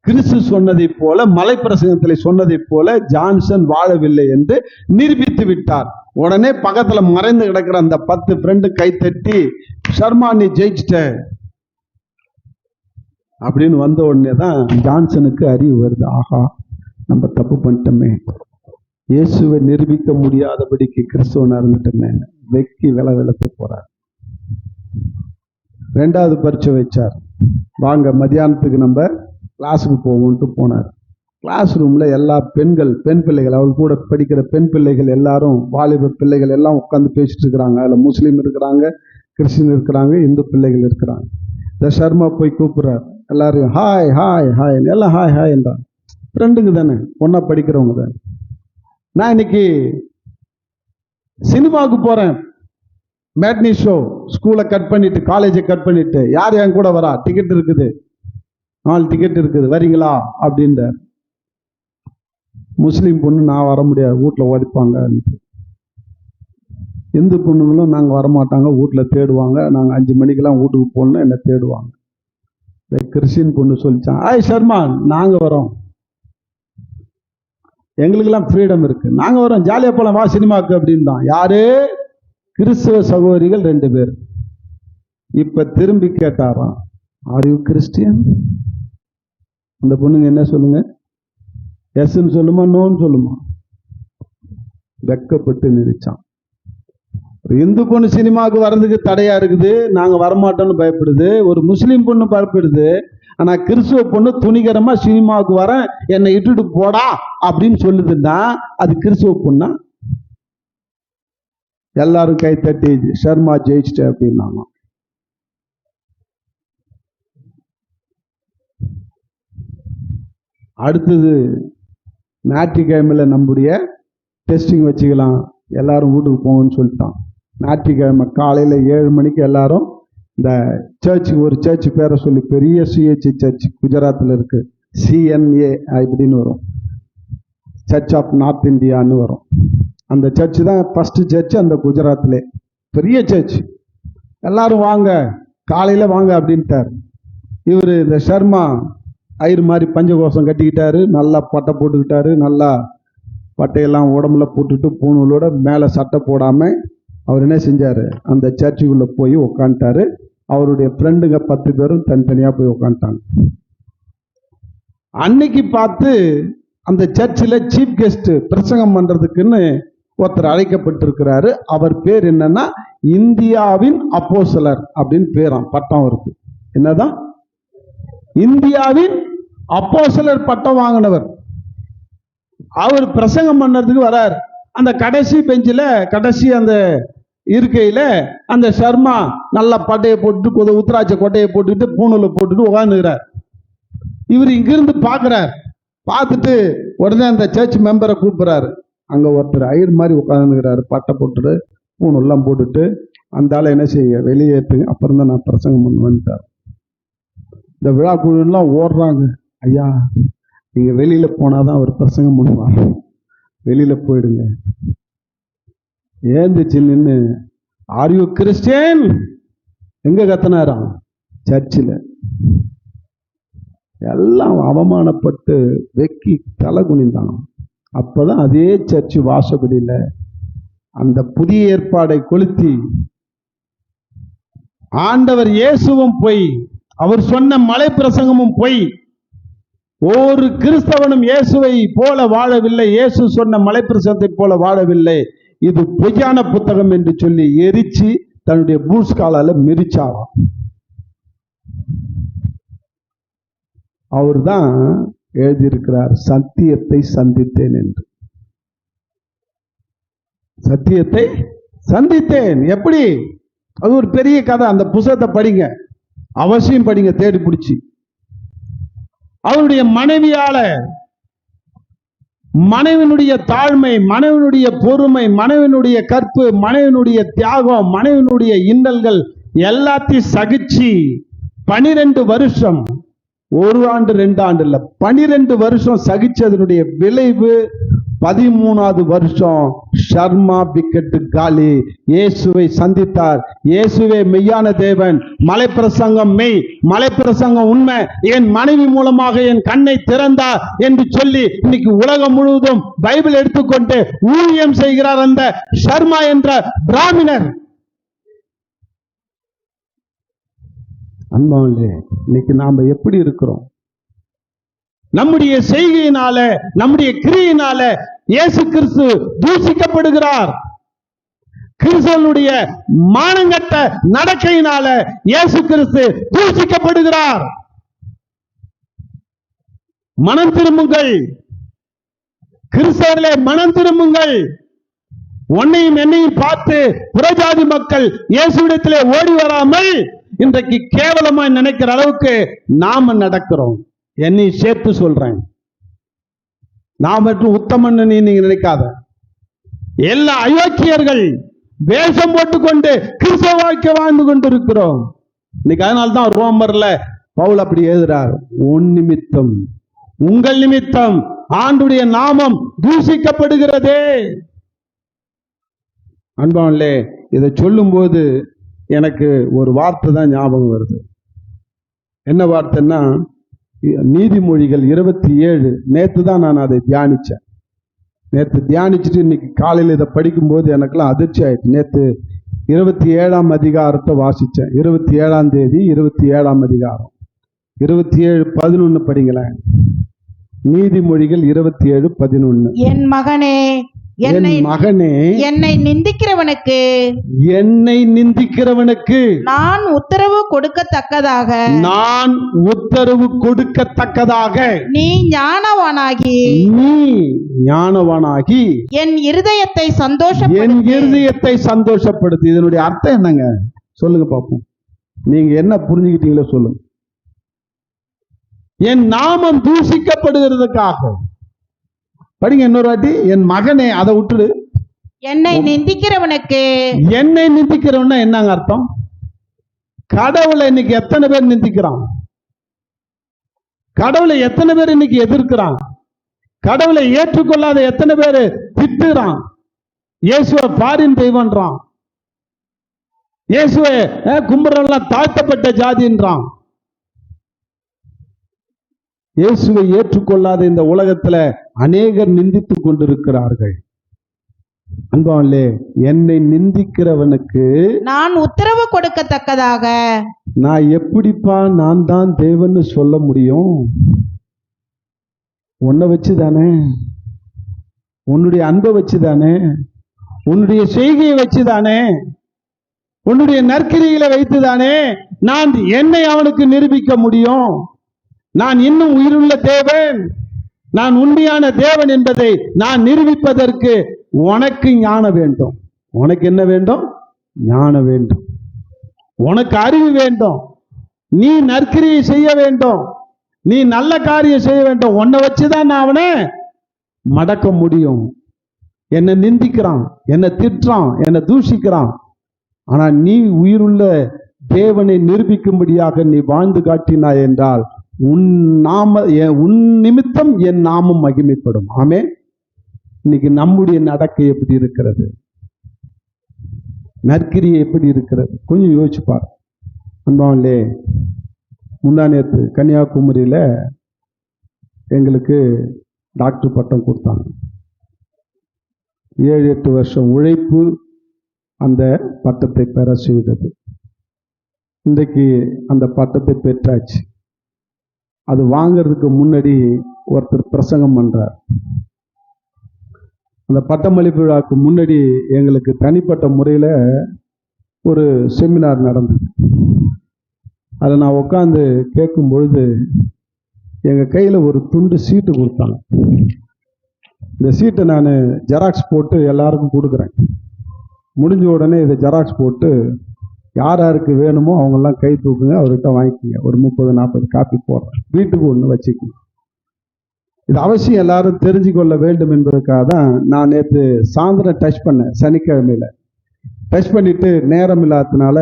கிறிஸ்து சொன்னதை போல, மலை பிரசங்கத்தில் சொன்னதை போல ஜான்சன் வாழவில்லை என்று நிரூபித்து விட்டார். உடனே பக்கத்துல மறைந்து கிடக்கிற அந்த 10 ஃப்ரெண்டு கை தட்டி, சர்மா நீ ஜெயிச்சிட்ட அப்படின்னு வந்த உடனே தான் ஜான்சனுக்கு அறிவு வருது. ஆஹா, நம்ம தப்பு பண்ணிட்டோமே, இயேசுவை நிரூபிக்க முடியாதபடிக்கு கிறிஸ்தவனா இருந்துட்டோமே, வெக்கி வெளத்து போறார். 2வது பரீட்சை வச்சார். வாங்க மத்தியானத்துக்கு நம்ம கிளாஸுக்கு போவோம்ட்டு போனார். கிளாஸ் ரூம்ல எல்லா பெண் பிள்ளைகள், அவள் கூட படிக்கிற பெண் பிள்ளைகள் எல்லாரும், வாலிப பிள்ளைகள் எல்லாம் உட்காந்து பேசிட்டு இருக்கிறாங்க. அதுல முஸ்லீம் இருக்கிறாங்க, கிறிஸ்டின் இருக்கிறாங்க, இந்து பிள்ளைகள் இருக்கிறாங்க. இந்த சர்மா போய் கூப்பிடுறார். எல்லாரையும் ஹாய் ஹாய் ஹாய், எல்லாம் ஹாய் ஹாய் என்றான். ஃப்ரெண்டுங்க தானே, ஒன்னா படிக்கிறவங்க தானே. நான் இன்னைக்கு சினிமாவுக்கு போறேன், மேட்னி ஷோ, ஸ்கூலை கட் பண்ணிட்டு காலேஜை கட் பண்ணிட்டு, யார் என் கூட வரா? டிக்கெட் இருக்குது, 4 டிக்கெட் இருக்குது, வரீங்களா அப்படின்ற. முஸ்லீம் பொண்ணு நான் வர முடியாது, வீட்டில் உதைப்பாங்க. இந்து பொண்ணுங்களும் நாங்கள் வரமாட்டாங்க, வீட்டில் தேடுவாங்க. நாங்கள் 5 மணிக்கெல்லாம் வீட்டுக்கு போகணும்னா என்ன தேடுவாங்க. கிறிஸ்டின் பொண்ணு சொல்லிச்சான், ஆய் சர்மா நாங்கள் வரோம், எங்களுக்கெல்லாம் ஃப்ரீடம் இருக்கு, நாங்கள் வரோம், ஜாலியாக போகலாம், வா சினிமாவுக்கு அப்படின்னு தான். யாரு? கிறிஸ்தவ சகோதரிகள் 2 பேர். இப்ப திரும்பி கேட்டாராம், ஆர் யூ கிறிஸ்டியன்? அந்த பொண்ணுங்க என்ன சொல்லுங்க? எஸ்ன்னு சொல்லுமா நோன்னு சொல்லுமா? வெக்கப்பட்டு நினைச்சான். இந்து பொண்ணு சினிமாவுக்கு வர்றதுக்கு தடையா இருக்குது, நாங்க வரமாட்டோம்னு பயப்படுது. ஒரு முஸ்லீம் பொண்ணு பயப்படுது. ஆனா கிறிஸ்துவ பொண்ணு துணிகரமா சினிமாவுக்கு வர என்னை இட்டுட்டு போடா அப்படின்னு சொல்லுதுன்னா அது கிறிஸ்துவ பொண்ணா? எல்லாரும் கை தட்டி சர்மா ஜெயிச்சிட்ட அப்படின்னாங்க. அடுத்தது ஞாயிற்றுக்கிழமையில நம்முடைய டெஸ்டிங் வச்சுக்கலாம், எல்லாரும் வீட்டுக்கு போங்கன்னு சொல்லிட்டான். ஞாயிற்றுக்கிழமை காலையில 7 மணிக்கு எல்லாரும் இந்த சர்ச்சுக்கு, ஒரு சர்ச் பேரை சொல்லி, பெரிய சிஹெச்சி சர்ச் குஜராத்தில் இருக்கு, CNA இப்படின்னு வரும், சர்ச் ஆஃப் நார்த் இந்தியான்னு வரும். அந்த சர்ச் தான் ஃபர்ஸ்ட் சர்ச் அந்த குஜராத்லே, பெரிய சர்ச். எல்லாரும் வாங்க, காலையில வாங்க அப்படின்ட்டார். இவர் இந்த சர்மா ஐயர் மாதிரி பஞ்சகோஷம் கட்டிக்கிட்டாரு, நல்லா பட்டை போட்டுக்கிட்டாரு, நல்லா பட்டையெல்லாம் உடம்புல போட்டுட்டு பூணூலோட மேலே சட்டை போடாம அவர் என்ன செஞ்சாரு, அந்த சர்ச்சுக்குள்ள போய் உக்காந்துட்டாரு. அவருடைய ஃப்ரெண்டுங்க 10 பேரும் தனித்தனியா போய் உக்காந்துட்டாங்க. அன்னைக்கு பார்த்து அந்த சர்ச்சில் சீஃப் கெஸ்ட் பிரசங்கம் பண்றதுக்குன்னு ஒருத்தர் அழைக்கப்பட்டிருக்கிறாரு. அவர் பேர் என்னன்னா இந்தியாவின் அப்போஸ்தலர் அப்படின்னு பேராம், பட்டம் இருக்கு. என்னதான்? இந்தியாவின் அப்போஸ்தலர் பட்டம் வாங்கினவர். அவர் பிரசங்கம் பண்ணறதுக்கு வரார். அந்த கடைசி பெஞ்சில, கடைசி அந்த இருக்கையில அந்த சர்மா நல்ல பட்டையை போட்டுட்டு, உத்தராட்ச கொட்டையை போட்டுட்டு, பூணூலை போட்டுட்டு உட்காந்துக்கிறார். இவர் இங்கிருந்து பார்க்கிறார். பார்த்துட்டு உடனே அந்த சர்ச் மெம்பரை கூப்பிடுறாரு. அங்க ஒருத்தர் ஐயர் மாதிரி உட்காந்துக்கிறாரு, பட்டை போட்டுட்டு பூணூல்லாம் போட்டுட்டு. அந்த ஆளை என்ன செய்ய, வெளியேற்றுங்க, அப்புறம் தான் நான் பிரசங்கம் பண்ணுவேன்ட்டார். இந்த விழா குழுலாம் ஓடுறாங்க, ஐயா நீங்க வெளியில போனாதான் அவர் பிரசங்கம் பண்ணுவார், வெளியில போயிடுங்க. ஏந்துச்சு நின்று, ஆர் யூ கிறிஸ்டியன்? எங்க கத்தனாராம்? சர்ச்சில். எல்லாம் அவமானப்பட்டு வெக்கி தலை குனிந்தான். அப்பதான் அதே சர்ச்சு வாசப்படியில அந்த புதிய ஏற்பாடை கொளுத்தி, ஆண்டவர் இயேசுவும் பொய், அவர் சொன்ன மலை பிரசங்கமும் பொய், ஒரு கிறிஸ்தவனும் இயேசுவை போல வாழவில்லை, இயேசு சொன்ன மலை பிரசங்கத்தை போல வாழவில்லை, இது பொய்யான புத்தகம் என்று சொல்லி எரிச்சு தன்னுடைய பூஸ்காலால மிரிச்சாராம். அவர் தான் எழுதியிருக்கிறார், சத்தியத்தை சந்தித்தேன் என்று. சத்தியத்தை சந்தித்தேன் எப்படி? அது ஒரு பெரிய கதை. அந்த புத்தகத்தை படிங்க, அவசியம் படிங்க, தேடி பிடிச்சி. அவருடைய மனைவியால, மனைவினுடைய தாழ்மை, மனைவினுடைய பொறுமை, மனைவினுடைய கற்பு, மனைவினுடைய தியாகம், மனைவினுடைய இன்னல்கள் எல்லாத்தையும் சகிச்சு 12 வருஷம், 1 ஆண்டு 2 ஆண்டு இல்ல, 12 வருஷம் சகிச்சதனுடைய விளைவு 13வது வருஷம் ஷர்மா பிக்கெட்டு காலி இயேசுவை சந்தித்தார். இயேசுவே மெய்யான தேவன், மலை பிரசங்கம் மெய், மலை பிரசங்கம் உண்மை, என் மனைவி மூலமாக என் கண்ணை திறந்தார் என்று சொல்லி இன்னைக்கு உலகம் முழுவதும் பைபிள் எடுத்துக்கொண்டு ஊழியம் செய்கிறார் அந்த ஷர்மா என்ற பிராமணர். அன்பாலே, இன்னைக்கு நாம எப்படி இருக்கிறோம்? நம்முடைய செய்கையினால, நம்முடைய கிரியினால இயேசு கிறிஸ்து தூஷிக்கப்படுகிறார். கிறிஸ்துவனுடைய மானங்கட்ட நடக்கையினால இயேசு கிறிஸ்து தூஷிக்கப்படுகிறார். மனம் திரும்புங்கள் கிறிஸ்தவர்களே, மனம் திரும்புங்கள். உன்னையும் என்னையும் பார்த்து புறஜாதி மக்கள் இயேசுவிடத்திலே ஓடி வராமல் இன்றைக்கு கேவலமா நினைக்கிற அளவுக்கு நாம நடக்கிறோம். என்னை சேர்த்து சொல்றேன், நான் மட்டும் உத்தமன்னு நீங்க நினைக்காத. எல்லா அயோக்கியர்கள் வேஷம் போட்டுக்கொண்டு கிறிஸ்தவ வாழ்க்கை வாழ்ந்து கொண்டிருக்கிறோம் இன்னைக்கு. அதனால்தான் ரோமர்ல பவுல் அப்படி எழுதுறார், உன் நிமித்தம், உங்கள் நிமித்தம் ஆண்டுடைய நாமம் தூஷிக்கப்படுகிறதே. அன்பானே, இதை சொல்லும் போது எனக்கு ஒரு வார்த்தை தான் ஞாபகம் வருது. என்ன வார்த்தைன்னா, நீதிமொழிகள் 27. நேற்று தான் நான் அதை தியானிச்சேன். நேற்று தியானிச்சுட்டு இன்னைக்கு காலையில் இதை படிக்கும்போது எனக்கெல்லாம் அதிர்ச்சி ஆயிடுச்சு. நேற்று 27ஆம் அதிகாரத்தை வாசித்தேன். 27ஆம் தேதி 27ஆம் அதிகாரம் 27:11 படிங்களேன். நீதிமொழிகள் 27:11. என் மகனே என் மகனே, என்னை நிந்திக்கிறவனுக்கு என்னை நிந்திக்கிறவனுக்கு நான் உத்தரவு கொடுக்கத்தக்கதாக நான் உத்தரவு கொடுக்கத்தக்கதாக நீ ஞானவானாகி நீ ஞானவானாகி என் இருதயத்தை என் சந்தோஷப்படுத்து. இருதயத்தை சந்தோஷப்படுத்து. இதனுடைய அர்த்தம் என்னங்க? சொல்லுங்க பாப்போம். நீங்க என்ன புரிஞ்சுக்கிட்டீங்களோ சொல்லுங்க. என் நாமம் தூஷிக்கப்படுகிறதுக்காக. படிங்க இன்னொரு வாட்டி. என் மகனே, அதை விட்டுடு. என்னை நிந்திக்கிறவனுக்கு என்னை நிந்திக்கிறவன்னா என்னங்க அர்த்தம்? கடவுளை இன்னைக்கு எத்தனை பேர் நிந்திக்கிறான்? கடவுளை எத்தனை பேர் இன்னைக்கு எதிர்க்கிறான்? கடவுளை ஏற்றுக்கொள்ளாத எத்தனை பேர் திட்டுறான்? இயேசுவை பாரின் தெய்வன்றான். இயேசுவை கும்பரெல்லாம் தாழ்த்தப்பட்ட ஜாதின்றான். இயேசுவை ஏற்றுக்கொள்ளாத இந்த உலகத்துல அநேகர் நிந்தித்துக் கொண்டிருக்கிறார்கள். அன்பாலே, என்னை நிந்திக்கிறவனுக்கு நான் உத்தரவு கொடுக்கத்தக்கதாக நான் எப்படிப்பா நான் தான் தேவன்னு சொல்ல முடியும்? உன்னை வச்சுதானே, உன்னுடைய அன்பை வச்சுதானே, உன்னுடைய செய்கையை வச்சுதானே, உன்னுடைய நற்கிரிகளை வைத்துதானே நான் என்னை அவனுக்கு நிரூபிக்க முடியும். நான் இன்னும் உயிருள்ள தேவன், நான் உண்மையான தேவன் என்பதை நான் நிரூபிப்பதற்கு உனக்கு ஞானம் வேண்டும். உனக்கு என்ன வேண்டும்? ஞானம் வேண்டும். உனக்கு அறிவு வேண்டும். நீ நற்கிரியை செய்ய வேண்டும். நீ நல்ல காரியம் செய்ய வேண்டும். உன்னை வச்சுதான் நான் அவனை மடக்க முடியும். என்னை நிந்திக்கிறான், என்னை திட்டுறான், என்னை தூஷிக்கிறான். ஆனா நீ உயிருள்ள தேவனை நிரூபிக்கும்படியாக நீ வாழ்ந்து காட்டினாய் என்றால் உன் நிமித்தம் என் நாமம் மகிமைப்படும். ஆமே. இன்னைக்கு நம்முடைய நடக்கை எப்படி இருக்கிறது? நற்கிரியை எப்படி இருக்கிறது? கொஞ்சம் யோசிச்சு பாரு. அன்பாவிலே, முந்தானேத்து கன்னியாகுமரியில எங்களுக்கு டாக்டர் பட்டம் கொடுத்தாங்க. 7-8 வருஷம் உழைப்பு அந்த பட்டத்தை பெற செய்தது. இன்றைக்கு அந்த பட்டத்தை பெற்றாச்சு. அது வாங்கிறதுக்கு முன்னாடி ஒருத்தர் பிரசங்கம் பண்றார். அந்த பட்டமளிப்பு விழாவுக்கு முன்னாடி எங்களுக்கு தனிப்பட்ட முறையில் ஒரு செமினார் நடந்தது. அதை நான் உட்காந்து கேட்கும் பொழுது எங்கள் கையில் ஒரு துண்டு சீட்டு கொடுத்தாங்க. இந்த சீட்டை நான் ஜெராக்ஸ் போட்டு எல்லாருக்கும் கொடுக்குறேன். முடிஞ்ச உடனே இதை ஜெராக்ஸ் போட்டு யார் யாருக்கு வேணுமோ அவங்கெல்லாம் கை தூக்குங்க, அவர்கிட்ட வாங்கிக்கோங்க. ஒரு 30-40 காப்பி போடுறேன். வீட்டுக்கு ஒன்று வச்சுக்கோங்க. இது அவசியம் எல்லாரும் தெரிஞ்சுக்கொள்ள வேண்டும் என்பதற்காக தான் நான் நேற்று சாயந்தரம் டச் பண்ணேன். சனிக்கிழமையில டச் பண்ணிட்டு நேரம் இல்லாததுனால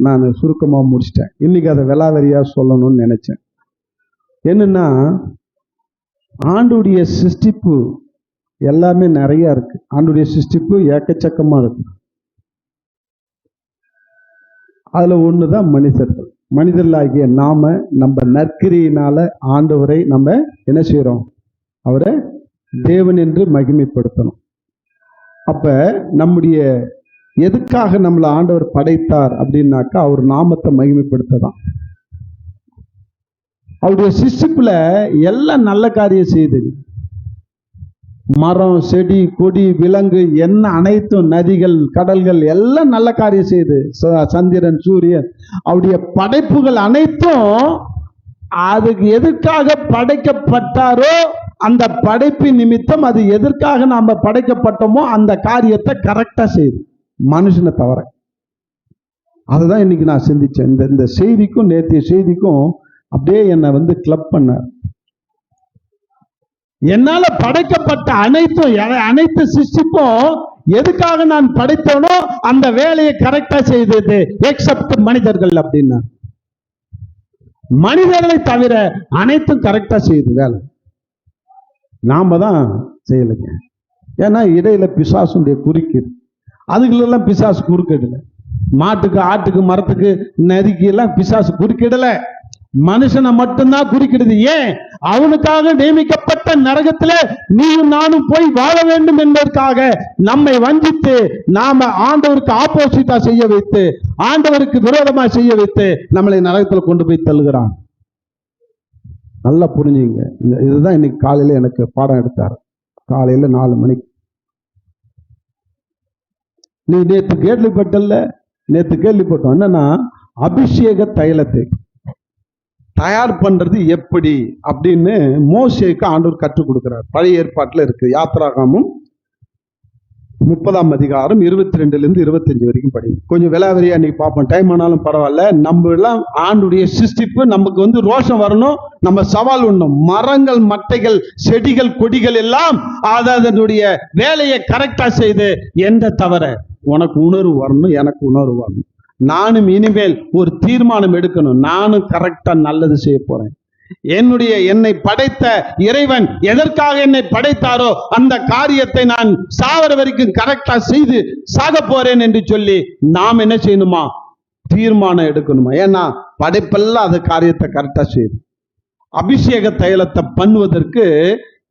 நான் சுருக்கமாக முடிச்சிட்டேன். இன்னைக்கு அதை விலாவரியா சொல்லணும்னு நினைச்சேன். என்னன்னா, ஆண்டுடைய சிருஷ்டிப்பு எல்லாமே நிறைய இருக்கு. ஆண்டுடைய சிருஷ்டிப்பு ஏக்கச்சக்கமா இருக்கு. அதுல ஒண்ணுதான் மனிதர்கள். மனிதர்களாகிய நாம நம்ம நற்கிரியினால ஆண்டவரை நம்ம என்ன செய்யறோம்? அவரை தேவன் என்று மகிமைப்படுத்தணும். அப்ப நம்முடைய எதுக்காக நம்மளை ஆண்டவர் படைத்தார் அப்படின்னாக்கா அவர் நாமத்தை மகிமைப்படுத்ததான். அவருடைய சிருஷ்டிப்புல எல்லாம் நல்ல காரியம் செய்யுது. மரம், செடி, கொடி, விலங்கு என்ன அனைத்தும், நதிகள், கடல்கள் எல்லாம் நல்ல காரியம் செய்யுது. சந்திரன், சூரியன், அவருடைய படைப்புகள் அனைத்தும் அதுக்கு எதற்காக படைக்கப்பட்டாரோ அந்த படைப்பின் நிமித்தம் அது எதற்காக நாம படைக்கப்பட்டோமோ அந்த காரியத்தை கரெக்டா செய்யுது, மனுஷனை தவிர. அதுதான் இன்னைக்கு நான் சிந்திச்சேன். இந்த செய்திக்கும் நேற்றைய செய்திக்கும் அப்படியே என்னை கிளப் பண்ணார். என்னால படைக்கப்பட்ட அனைத்து சிருஷ்டிப்பும் எதுக்காக நான் படைத்தேனோ அந்த வேலையை கரெக்டா செய்தது, எக்ஸப்ட் மனிதர்கள் அப்படின்னா. மனிதர்களை தவிர அனைத்தும் கரெக்டா செய்யுது வேலை. நாம தான் செய்யலைங்க. ஏன்னா இடையில பிசாசுடைய குறுக்கிடு. அதுகளெல்லாம் பிசாசு குறுக்கிடல. மாட்டுக்கு, ஆட்டுக்கு, மரத்துக்கு, நதிக்கு எல்லாம் பிசாசு குறுக்கிடல. மனுஷனை மட்டும்தான் குறிக்கிறது. ஏன்? அவனுக்காக நியமிக்கப்பட்ட நரகத்துல நீயும் நானும் போய் வாழ வேண்டும் என்பதற்காக நம்மை வஞ்சித்து நாம ஆண்டவருக்கு ஆப்போசிட்டா செய்ய வைத்து, ஆண்டவருக்கு விரோதமா செய்ய வைத்து நம்மளை நரகத்துல கொண்டு போய் தள்ளுகிறான். நல்லா புரிஞ்சுங்க. இதுதான் இன்னைக்கு காலையில எனக்கு பாடம் எடுத்தார். காலையில 4 மணிக்கு. நீ நேற்று கேள்விப்பட்டோம் என்னன்னா, அபிஷேக தைலத்தை தயார் பண்றது எப்படி அப்படின்னு மோசேக்கு ஆண்டவர் கற்றுக் கொடுக்கிறார். பழைய ஏற்பாட்டுல இருக்கு. யாத்திராகமும் 30ஆம் அதிகாரம் 22 25 வரைக்கும் படிங்க. கொஞ்சம் விலாவரியா நீ பார்ப்போம். டைம் ஆனாலும் பரவாயில்ல. நம்ம எல்லாம் ஆண்டுடைய சிருஷ்டிப்பு, நமக்கு வந்து ரோஷம் வரணும், நம்ம சவால் உண்ணும். மரங்கள், மட்டைகள், செடிகள், கொடிகள் எல்லாம் அதனுடைய வேலையை கரெக்டா செய்து எந்த தவற உனக்கு உணர்வு வரணும், எனக்கு உணர்வு வரணும். நானும் இனிமேல் ஒரு தீர்மானம் எடுக்கணும். நானும் கரெக்டா நல்லது செய்ய போறேன். என்னை படைத்த இறைவன் எதற்காக என்னை படைத்தாரோ அந்த காரியத்தை நான் சாவர வரைக்கும் கரெக்டா செய்து சாக போறேன் என்று சொல்லி நாம் என்ன செய்யணுமா? தீர்மானம் எடுக்கணுமா? ஏன்னா படைப்பெல்லாம் அது காரியத்தை கரெக்டா செய்யுது. அபிஷேக தைலத்தை பண்ணுவதற்கு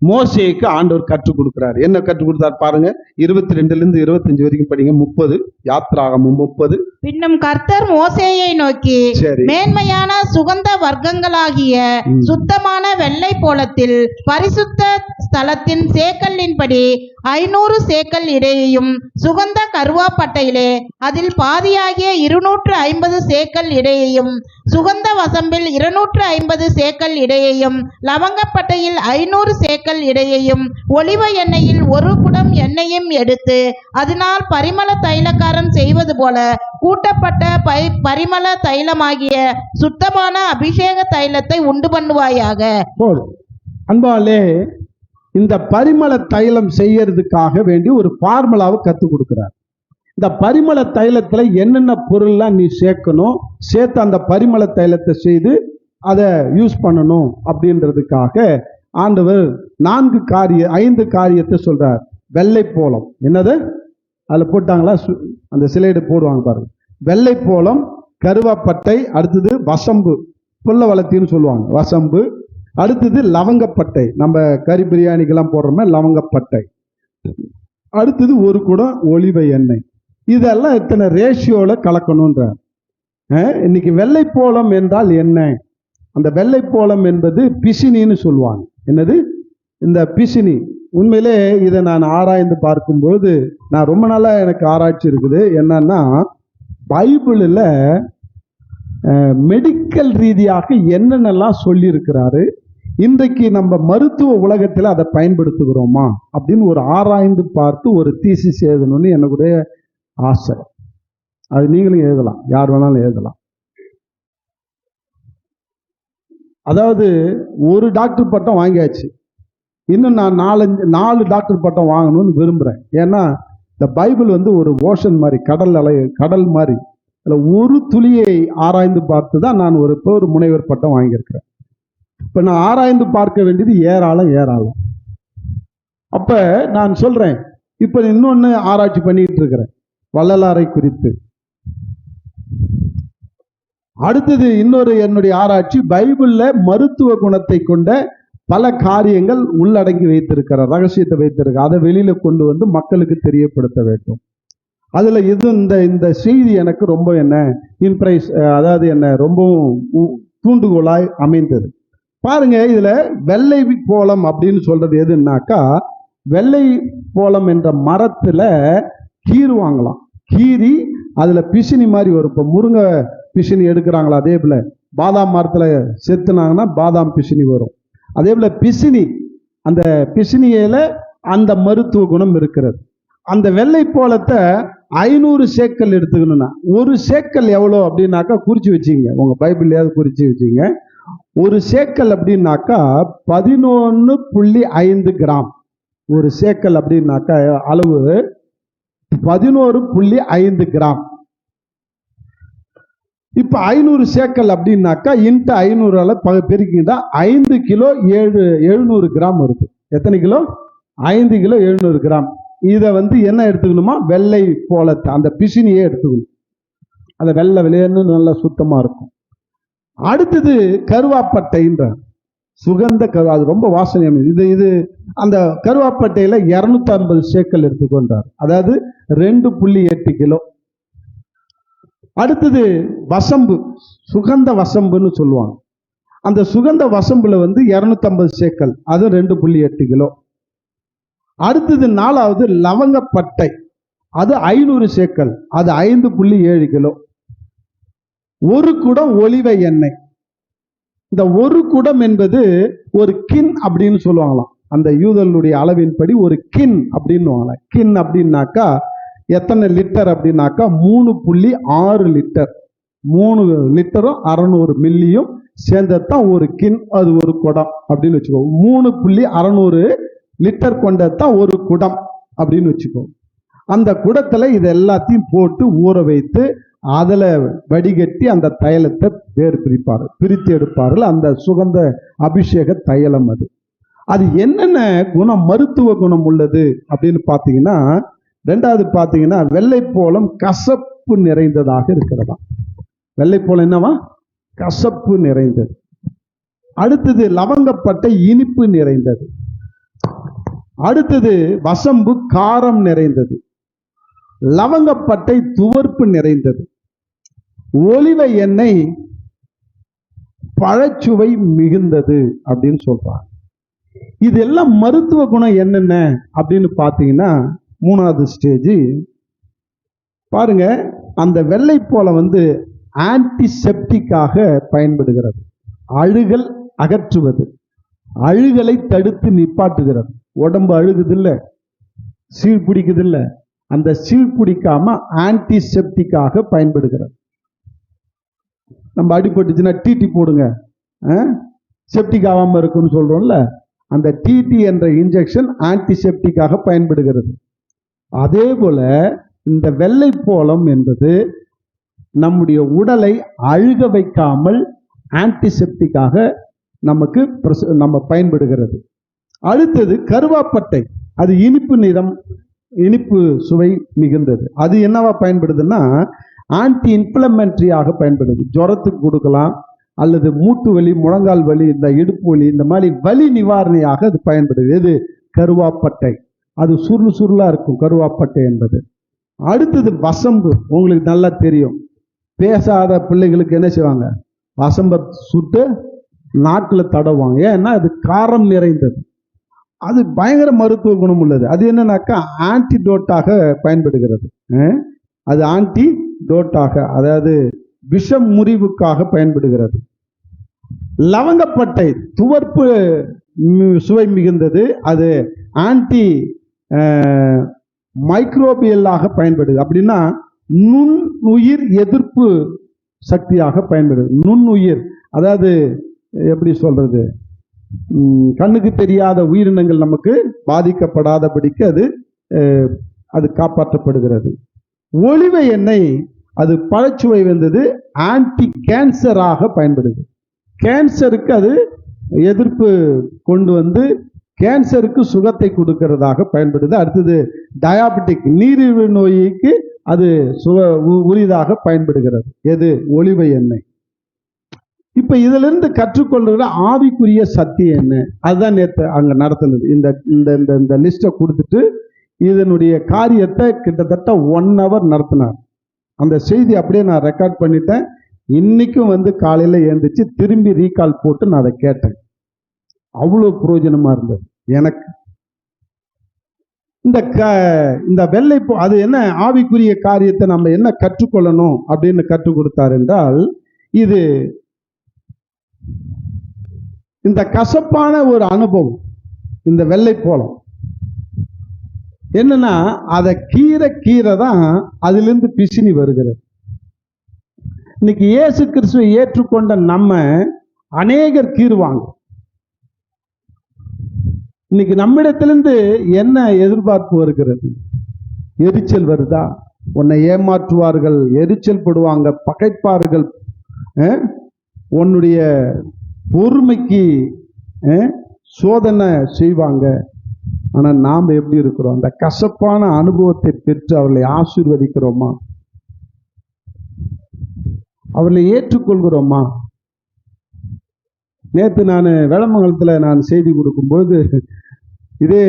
மோசேக்கு ஆண்டவர் கற்றுக் கொடுக்கிறார். என்ன கற்றுக் கொடுத்தார் பாருங்க. 22 25 வரைக்கும் படிங்க. 30 யாத்திராகமும் 30. பின்னும் கர்த்தர் மோசேயை நோக்கி, சரி. மேன்மையான சுகந்த வர்க்கங்களாகிய சுத்தமான வெள்ளை போலத்தில் பரிசுத்த ஸ்தலத்தின் சேக்கலின்படி 500 சேக்கல் இடையையும், சுகந்த கருவாப்பட்டையிலே அதில் பாதியாகிய 250 சேக்கல் இடையையும், சுகந்த வசம்பில் 250 சேக்கல் இடையையும், லவங்கப்பட்டையில் 500 சேக்கல் இடையையும், ஒலிவ எண்ணெயில் 1 குடம் எண்ணெயும் எடுத்து அதனால் பரிமள தைலக்காரன் செய்வது போல கூட்டப்பட்ட பரிமள தைலமாகிய சுத்தமான அபிஷேக தைலத்தை உண்டு பண்ணுவாயாக. அன்பாலே, இந்த பரிமள தைலம் செய்யறதுக்காக வேண்டி ஒரு ஃபார்முலாவை கற்றுக் கொடுக்கிறார். இந்த பரிமள தைலத்துல என்னென்ன பொருள்லாம் நீ சேர்க்கணும், சேர்த்து அந்த பரிமள தைலத்தை செய்து அதை யூஸ் பண்ணணும் அப்படின்றதுக்காக ஆண்டவர் 5 காரியத்தை சொல்றார். வெள்ளை போலம், என்னது அதில் போட்டாங்களா? அந்த சிலைடு போடுவாங்க பாருங்க. வெள்ளை போலம், கருவாப்பட்டை, அடுத்தது வசம்பு, புல்ல வளத்தின்னு சொல்லுவாங்க, வசம்பு. அடுத்தது லவங்கப்பட்டை, நம்ம கறி பிரியாணிக்கெல்லாம் போடுறோமே லவங்கப்பட்டை. அடுத்தது 1 குடம் ஒலிவ எண்ணெய். இதெல்லாம் இத்தனை ரேஷியோல கலக்கணும்ன்றார். இன்னைக்கு வெள்ளைப்போளம் என்றால் என்ன? அந்த வெள்ளைப்போளம் என்பது பிசினின்னு சொல்லுவாங்க. என்னது இந்த பிசினி? உண்மையிலே இதை நான் ஆராய்ந்து பார்க்கும்போது நான் ரொம்ப நாளா எனக்கு ஆராய்ச்சி இருக்குது. என்னன்னா, பைபிளில் மெடிக்கல் ரீதியாக என்னென்னலாம் சொல்லி இருக்கிறாரு, இன்றைக்கு நம்ம மருத்துவ உலகத்தில் அதை பயன்படுத்துகிறோமா அப்படின்னு ஒரு ஆராய்ந்து பார்த்து ஒரு தீசிஸ் எழுதணும்னு என்னுடைய ஆசை. அது நீங்களும் எழுதலாம், யார் வேணாலும் எழுதலாம். அதாவது ஒரு டாக்டர் பட்டம் வாங்கியாச்சு, இன்னும் நான் 4 டாக்டர் பட்டம் வாங்கணும்னு விரும்புகிறேன். ஏன்னா இந்த பைபிள் வந்து ஒரு ஓஷன் மாதிரி, கடல் மாதிரி. அதில் ஒரு துளியை ஆராய்ந்து பார்த்து தான் நான் இப்போ ஒரு முனைவர் பட்டம் வாங்கியிருக்கிறேன். இப்போ நான் ஆராய்ந்து பார்க்க வேண்டியது ஏராளம். அப்போ நான் சொல்கிறேன், இப்போ இன்னொன்று ஆராய்ச்சி பண்ணிட்டு இருக்கிறேன் வள்ளலாரை குறித்து. அடுத்தது இன்னொரு என்னுடைய ஆராய்ச்சி, பைபிளில் மருத்துவ குணத்தை கொண்ட பல காரியங்கள் உள்ளடங்கி வைத்திருக்கிற ரகசியத்தை வைத்திருக்க, அதை வெளியில கொண்டு வந்து மக்களுக்கு தெரியப்படுத்த வேண்டும். அதுல இது இந்த செய்தி எனக்கு ரொம்ப அதாவது என்ன ரொம்பவும் தூண்டுகோலாய் அமைந்தது. பாருங்க, இதுல வெள்ளை போலம் அப்படின்னு சொல்றது எதுன்னாக்கா, வெள்ளை போலம் என்ற மரத்துல கீறுவாங்களாம். கீறி அதுல பிசினி மாதிரி வரும். இப்போ முருங்கை பிசினி எடுக்கிறாங்களா, அதே போல பாதாம் மரத்துல செத்துனாங்கன்னா பாதாம் பிசினி வரும். அதே போல பிசினி, அந்த பிசினியில அந்த மருத்துவ குணம் இருக்கிறது. அந்த வெள்ளை போலத்தை 500 சேக்கல் எடுத்துக்கணும்னா, ஒரு சேக்கல் எவ்வளோ அப்படின்னாக்கா குறிச்சு வச்சுங்க, உங்க பைபிள்லயாவது குறிச்சு வச்சுங்க. ஒரு சேக்கல் அப்படின்னாக்கா 11.5 கிராம். ஒரு சேக்கல் அப்படின்னாக்கா அளவு 11.5 கிராம். இப்ப 500 சேக்கல் அப்படின்னாக்கா இன்ட்டு 500 பெருக்கிட்டா 5 கிலோ 700 கிராம் வருது. எத்தனை கிலோ? 5 kilo 700 gram. இதை என்ன எடுத்துக்கணுமா? வெள்ளை போலத்தை, அந்த பிசினியே எடுத்துக்கணும். அதை வெள்ளை வெளியேன்னு நல்லா சுத்தமா இருக்கும். அடுத்தது கருவாப்பட்டைன்ற சுகந்த அது ரொம்ப வாசனை. இது அந்த கருவாப்பட்டையில 250 சேக்கல் எடுத்துக்கொண்டார், அதாவது 2.8 கிலோ. அடுத்தது வசம்பு, சுகந்த வசம்புன்னு சொல்லுவாங்க. அந்த சுகந்த வசம்புல வந்து 250 சேக்கல், அது 2.8 கிலோ. அடுத்தது 4வது லவங்கப்பட்டை, அது 500 சேக்கல், அது 5.7 கிலோ. ஒரு குடம் ஒலிவ எண்ணெய். இந்த ஒரு குடம் என்பது ஒரு கின் அப்படின்னு சொல்லுவாங்களாம். அந்த யூதர்களுடைய அளவின்படி ஒரு கின் அப்படின்னு. கின் அப்படின்னாக்கா எத்தனை லிட்டர் அப்படின்னாக்கா 3.6 லிட்டர். 3 லிட்டரும் 600 மில்லியும் சேர்ந்ததான் ஒரு கின், அது ஒரு குடம் அப்படின்னு வச்சுக்கோ. 3.600 லிட்டர் கொண்டதான் ஒரு குடம் அப்படின்னு வச்சுக்கோ. அந்த குடத்துல இது எல்லாத்தையும் போட்டு ஊற வைத்து அதுல வடிகட்டி அந்த தைலத்தை பிரித்து எடுப்பார்கள். அந்த சுகந்த அபிஷேக தைலம் அது. அது என்னென்ன குணம், மருத்துவ குணம் உள்ளது அப்படின்னு பார்த்தீங்கன்னா, 2வது பார்த்தீங்கன்னா வெள்ளைப்போளம் கசப்பு நிறைந்ததாக இருக்கிறதா. வெள்ளைப்போளம் என்னவா? கசப்பு நிறைந்தது. அடுத்தது லவங்கப்பட்டை இனிப்பு நிறைந்தது. அடுத்தது வசம்பு காரம் நிறைந்தது. லவங்கப்பட்டை துவர்ப்பு நிறைந்தது. ஒலிவ எண்ணெய் பழச்சுவை மிகுந்தது அப்படின்னு சொல்றாங்க. இதெல்லாம் மருத்துவ குணம் என்னென்ன அப்படின்னு பார்த்தீங்கன்னா, 3வது ஸ்டேஜ் பாருங்க. அந்த வெள்ளைப்போளம் வந்து ஆன்டிசெப்டிக்காக பயன்படுகிறது. அழுகல் அகற்றுவது, அழுகலை தடுத்து நிப்பாட்டுகிறது. உடம்பு அழுகுது இல்ல, சீழ்பிடிக்குது இல்ல, அந்த சீழ்பிடிக்காம ஆன்டிசெப்டிக்காக பயன்படுகிறது. நம்ம அடிபட்டுச்சுன்னா டிடி போடுங்க, செப்டிக் ஆகாம இருக்குன்னு சொல்றோம்ல, அந்த டிடி என்ற இன்ஜெக்ஷன் ஆன்டிசெப்டிக்காக பயன்படுகிறது. அதே போல இந்த வெள்ளைப்போளம் என்பது நம்முடைய உடலை அழுக வைக்காமல் ஆன்டிசெப்டிக்காக நம்ம பயன்படுகிறது. அடுத்தது கருவாப்பட்டை, அது இனிப்பு நிறம், இனிப்பு சுவை மிகுந்தது. அது என்னவா பயன்படுதுன்னா ஆன்டி இன்ஃப்ளமெண்ட்ரியாக பயன்படுது. ஜுரத்துக்கு கொடுக்கலாம், அல்லது மூட்டு வலி, முழங்கால் வலி, இந்த இடுப்பு வலி, இந்த மாதிரி வலி நிவாரணியாக அது பயன்படுது. எது? கருவாப்பட்டை. அது சுருள் சுருளா இருக்கும் கருவாப்பட்டை என்பது. அடுத்தது வசம்பு. உங்களுக்கு நல்லா தெரியும், பேசாத பிள்ளைகளுக்கு என்ன செய்வாங்க? வசம்பை சுட்டு நாக்கில் தடவாங்க. ஏன்னா அது காரம் நிறைந்தது. அது பயங்கர மருத்துவ குணம் உள்ளது. அது என்னன்னாக்கா ஆன்டிடோட்டாக பயன்படுகிறது. அது ஆன்டிடோட்டாக, அதாவது விஷம் முறிவுக்காக பயன்படுகிறது. லவங்கப்பட்டை துவர்ப்பு சுவை மிகுந்தது. அது ஆன்டி மைக்ரோபியலாக பயன்படுது. அப்படின்னா நுண்ணுயிர் எதிர்ப்பு சக்தியாக பயன்படுது. நுண்ணுயிர், அதாவது எப்படி சொல்றது, கண்ணுக்கு தெரியாத உயிரினங்கள் நமக்கு பாதிக்கப்படாதபடிக்கு அது காப்பாற்றப்படுகிறது. ஒலிவ எண்ணெய் அது பழச்சுவை வந்தது, ஆன்டி கேன்சராக பயன்படுது. கேன்சருக்கு அது எதிர்ப்பு கொண்டு வந்து கேன்சருக்கு சுகத்தை கொடுக்கிறதாக பயன்படுது. அடுத்தது டயாபெட்டிக், நீரிழிவு நோய்க்கு அது உரிதாக பயன்படுகிறது. எது? ஒலிவ எண்ணெய். இப்ப இதுல இருந்து கற்றுக்கொள்கிற ஆவிக்குரிய சக்தி என்ன, அதுதான் நேற்று அங்க நடத்துனது. இந்த லிஸ்ட்டை கொடுத்துட்டு இதனுடைய காரியத்தை கிட்டத்தட்ட 1 hour நடத்தினார். அந்த செய்தி அப்படியே நான் ரெக்கார்ட் பண்ணிட்டேன். இன்னைக்கும் வந்து காலையில எழுந்திரிச்சு திரும்பி ரீகால் போட்டு நான் அதை கேட்டேன். அவ்வளவு பிரயோஜனமா இருந்தது எனக்கு. இந்த வெள்ளை அது என்ன ஆவிக்குரிய காரியத்தை நம்ம என்ன கற்றுக்கொள்ளணும் அப்படின்னு கற்றுக் கொடுத்தார் என்றால், இது இந்த கசப்பான ஒரு அனுபவம். இந்த வெள்ளைப்போளம் என்னன்னா, அதை கீரை தான் அதிலிருந்து பிசினி வருகிறது. இன்னைக்கு இயேசு கிறிஸ்துவை ஏற்றுக்கொண்ட நம்ம அநேகர் கீறுவாங்க. இன்னைக்கு நம்மிடத்திலிருந்து என்ன எதிர்பார்ப்பு வருகிறது? எரிச்சல் வருதா? உன்னை ஏமாற்றுவார்கள், எரிச்சல் படுவாங்க, பகைப்பார்கள், உன்னுடைய பொறுமைக்கு சோதனை செய்வாங்க. ஆனா நாம் எப்படி இருக்கிறோம்? அந்த கசப்பான அனுபவத்தை பெற்று அவர்களை ஆசீர்வதிக்கிறோமா? அவர்களை ஏற்றுக்கொள்கிறோமா? நேற்று நான் வேளமங்கலத்தில் நான் செய்தி கொடுக்கும்போது, இதே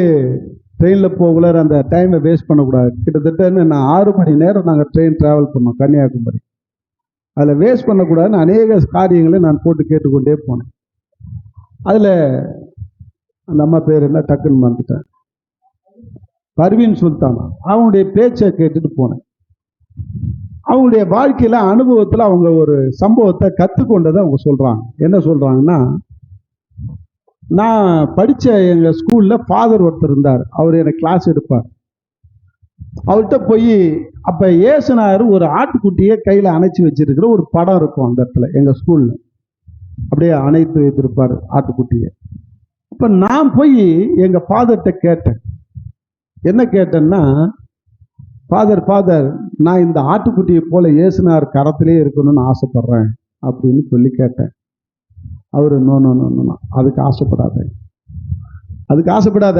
ட்ரெயினில் போகல, அந்த டைமை வேஸ்ட் பண்ணக்கூடாது. கிட்டத்தட்ட நான் 6 மணி நேரம் நாங்கள் ட்ரெயின் டிராவல் பண்ணோம் கன்னியாகுமரி. அதில் வேஸ்ட் பண்ணக்கூடாதுன்னு அநேக காரியங்களை நான் போட்டு கேட்டுக்கொண்டே போனேன். அதுல அந்த அம்மா பேர் என்ன டக்குன்னு மறந்துட்டேன், பர்வீன் சுல்தான். அவங்களுடைய பேச்சை கேட்டுட்டு போனேன். அவங்களுடைய வாழ்க்கையில அனுபவத்துல அவங்க ஒரு சம்பவத்தை கற்றுக்கொண்டதை அவங்க சொல்றாங்க. என்ன சொல்றாங்கன்னா, நான் படிச்ச எங்க ஸ்கூல்ல ஃபாதர் ஒருத்தர் இருந்தார். அவர் எனக்கு கிளாஸ் எடுப்பார். அவர்கிட்ட போய் அப்ப ஏசுனார் ஒரு ஆட்டுக்குட்டியை கையில அணைச்சி வச்சிருக்கிற ஒரு படம் இருக்கும் அந்த இடத்துல எங்க ஸ்கூல்ல. அப்படியே அணைத்து வைத்திருப்பார் ஆட்டுக்குட்டியை. அப்ப நான் போய் எங்க ஃபாதர்கிட்ட கேட்டேன். என்ன கேட்டேன்னா, ஃபாதர் நான் இந்த ஆட்டுக்குட்டியை போல ஏசுனார் கரத்திலே இருக்கணும்னு ஆசைப்படுறேன் அப்படின்னு சொல்லி கேட்டேன். அவரு நோ, அதுக்கு ஆசைப்படாத,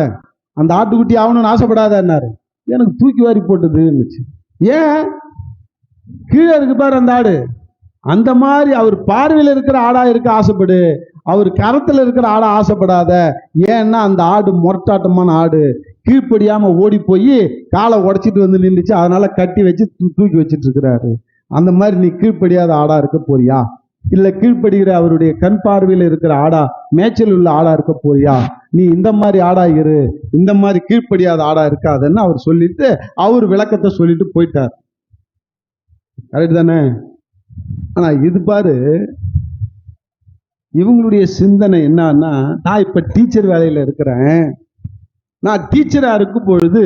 அந்த ஆட்டுக்குட்டி ஆகணும்னு ஆசைப்படாதன்னாரு. எனக்கு தூக்கி வாரி போட்டது இருந்துச்சு. ஏன்? கீழே இருக்கு பாரு அந்த ஆடு, அந்த மாதிரி அவர் பார்வையில் இருக்கிற ஆடா இருக்க ஆசைப்படு, அவர் கரத்துல இருக்கிற ஆடா ஆசைப்படாத. ஏன்னா அந்த ஆடு முரட்டாட்டமான ஆடு, கீழ்ப்படியாம ஓடி போய் காலை உடைச்சிட்டு வந்து நின்றுச்சு, அதனால கட்டி வச்சு தூக்கி வச்சிட்டு இருக்கிறாரு. அந்த மாதிரி நீ கீழ்ப்படியாத ஆடா இருக்க போறியா, இல்ல கீழ்ப்படுகிற அவருடைய கண் பார்வையில் இருக்கிற ஆடா, மேய்ச்சல் உள்ள ஆடா இருக்க போறியா? நீ இந்த மாதிரி ஆடா இரு, இந்த மாதிரி கீழ்ப்படியாத ஆடா இருக்காதுன்னு அவர் சொல்லிட்டு அவர் விளக்கத்தை சொல்லிட்டு போயிட்டார். கரெக்ட் தானே? ஆனா இது பாரு, இவங்களுடைய சிந்தனை என்னன்னா, நான் இப்ப டீச்சர் வேலையில இருக்கிறேன், நான் டீச்சரா இருக்கும் பொழுது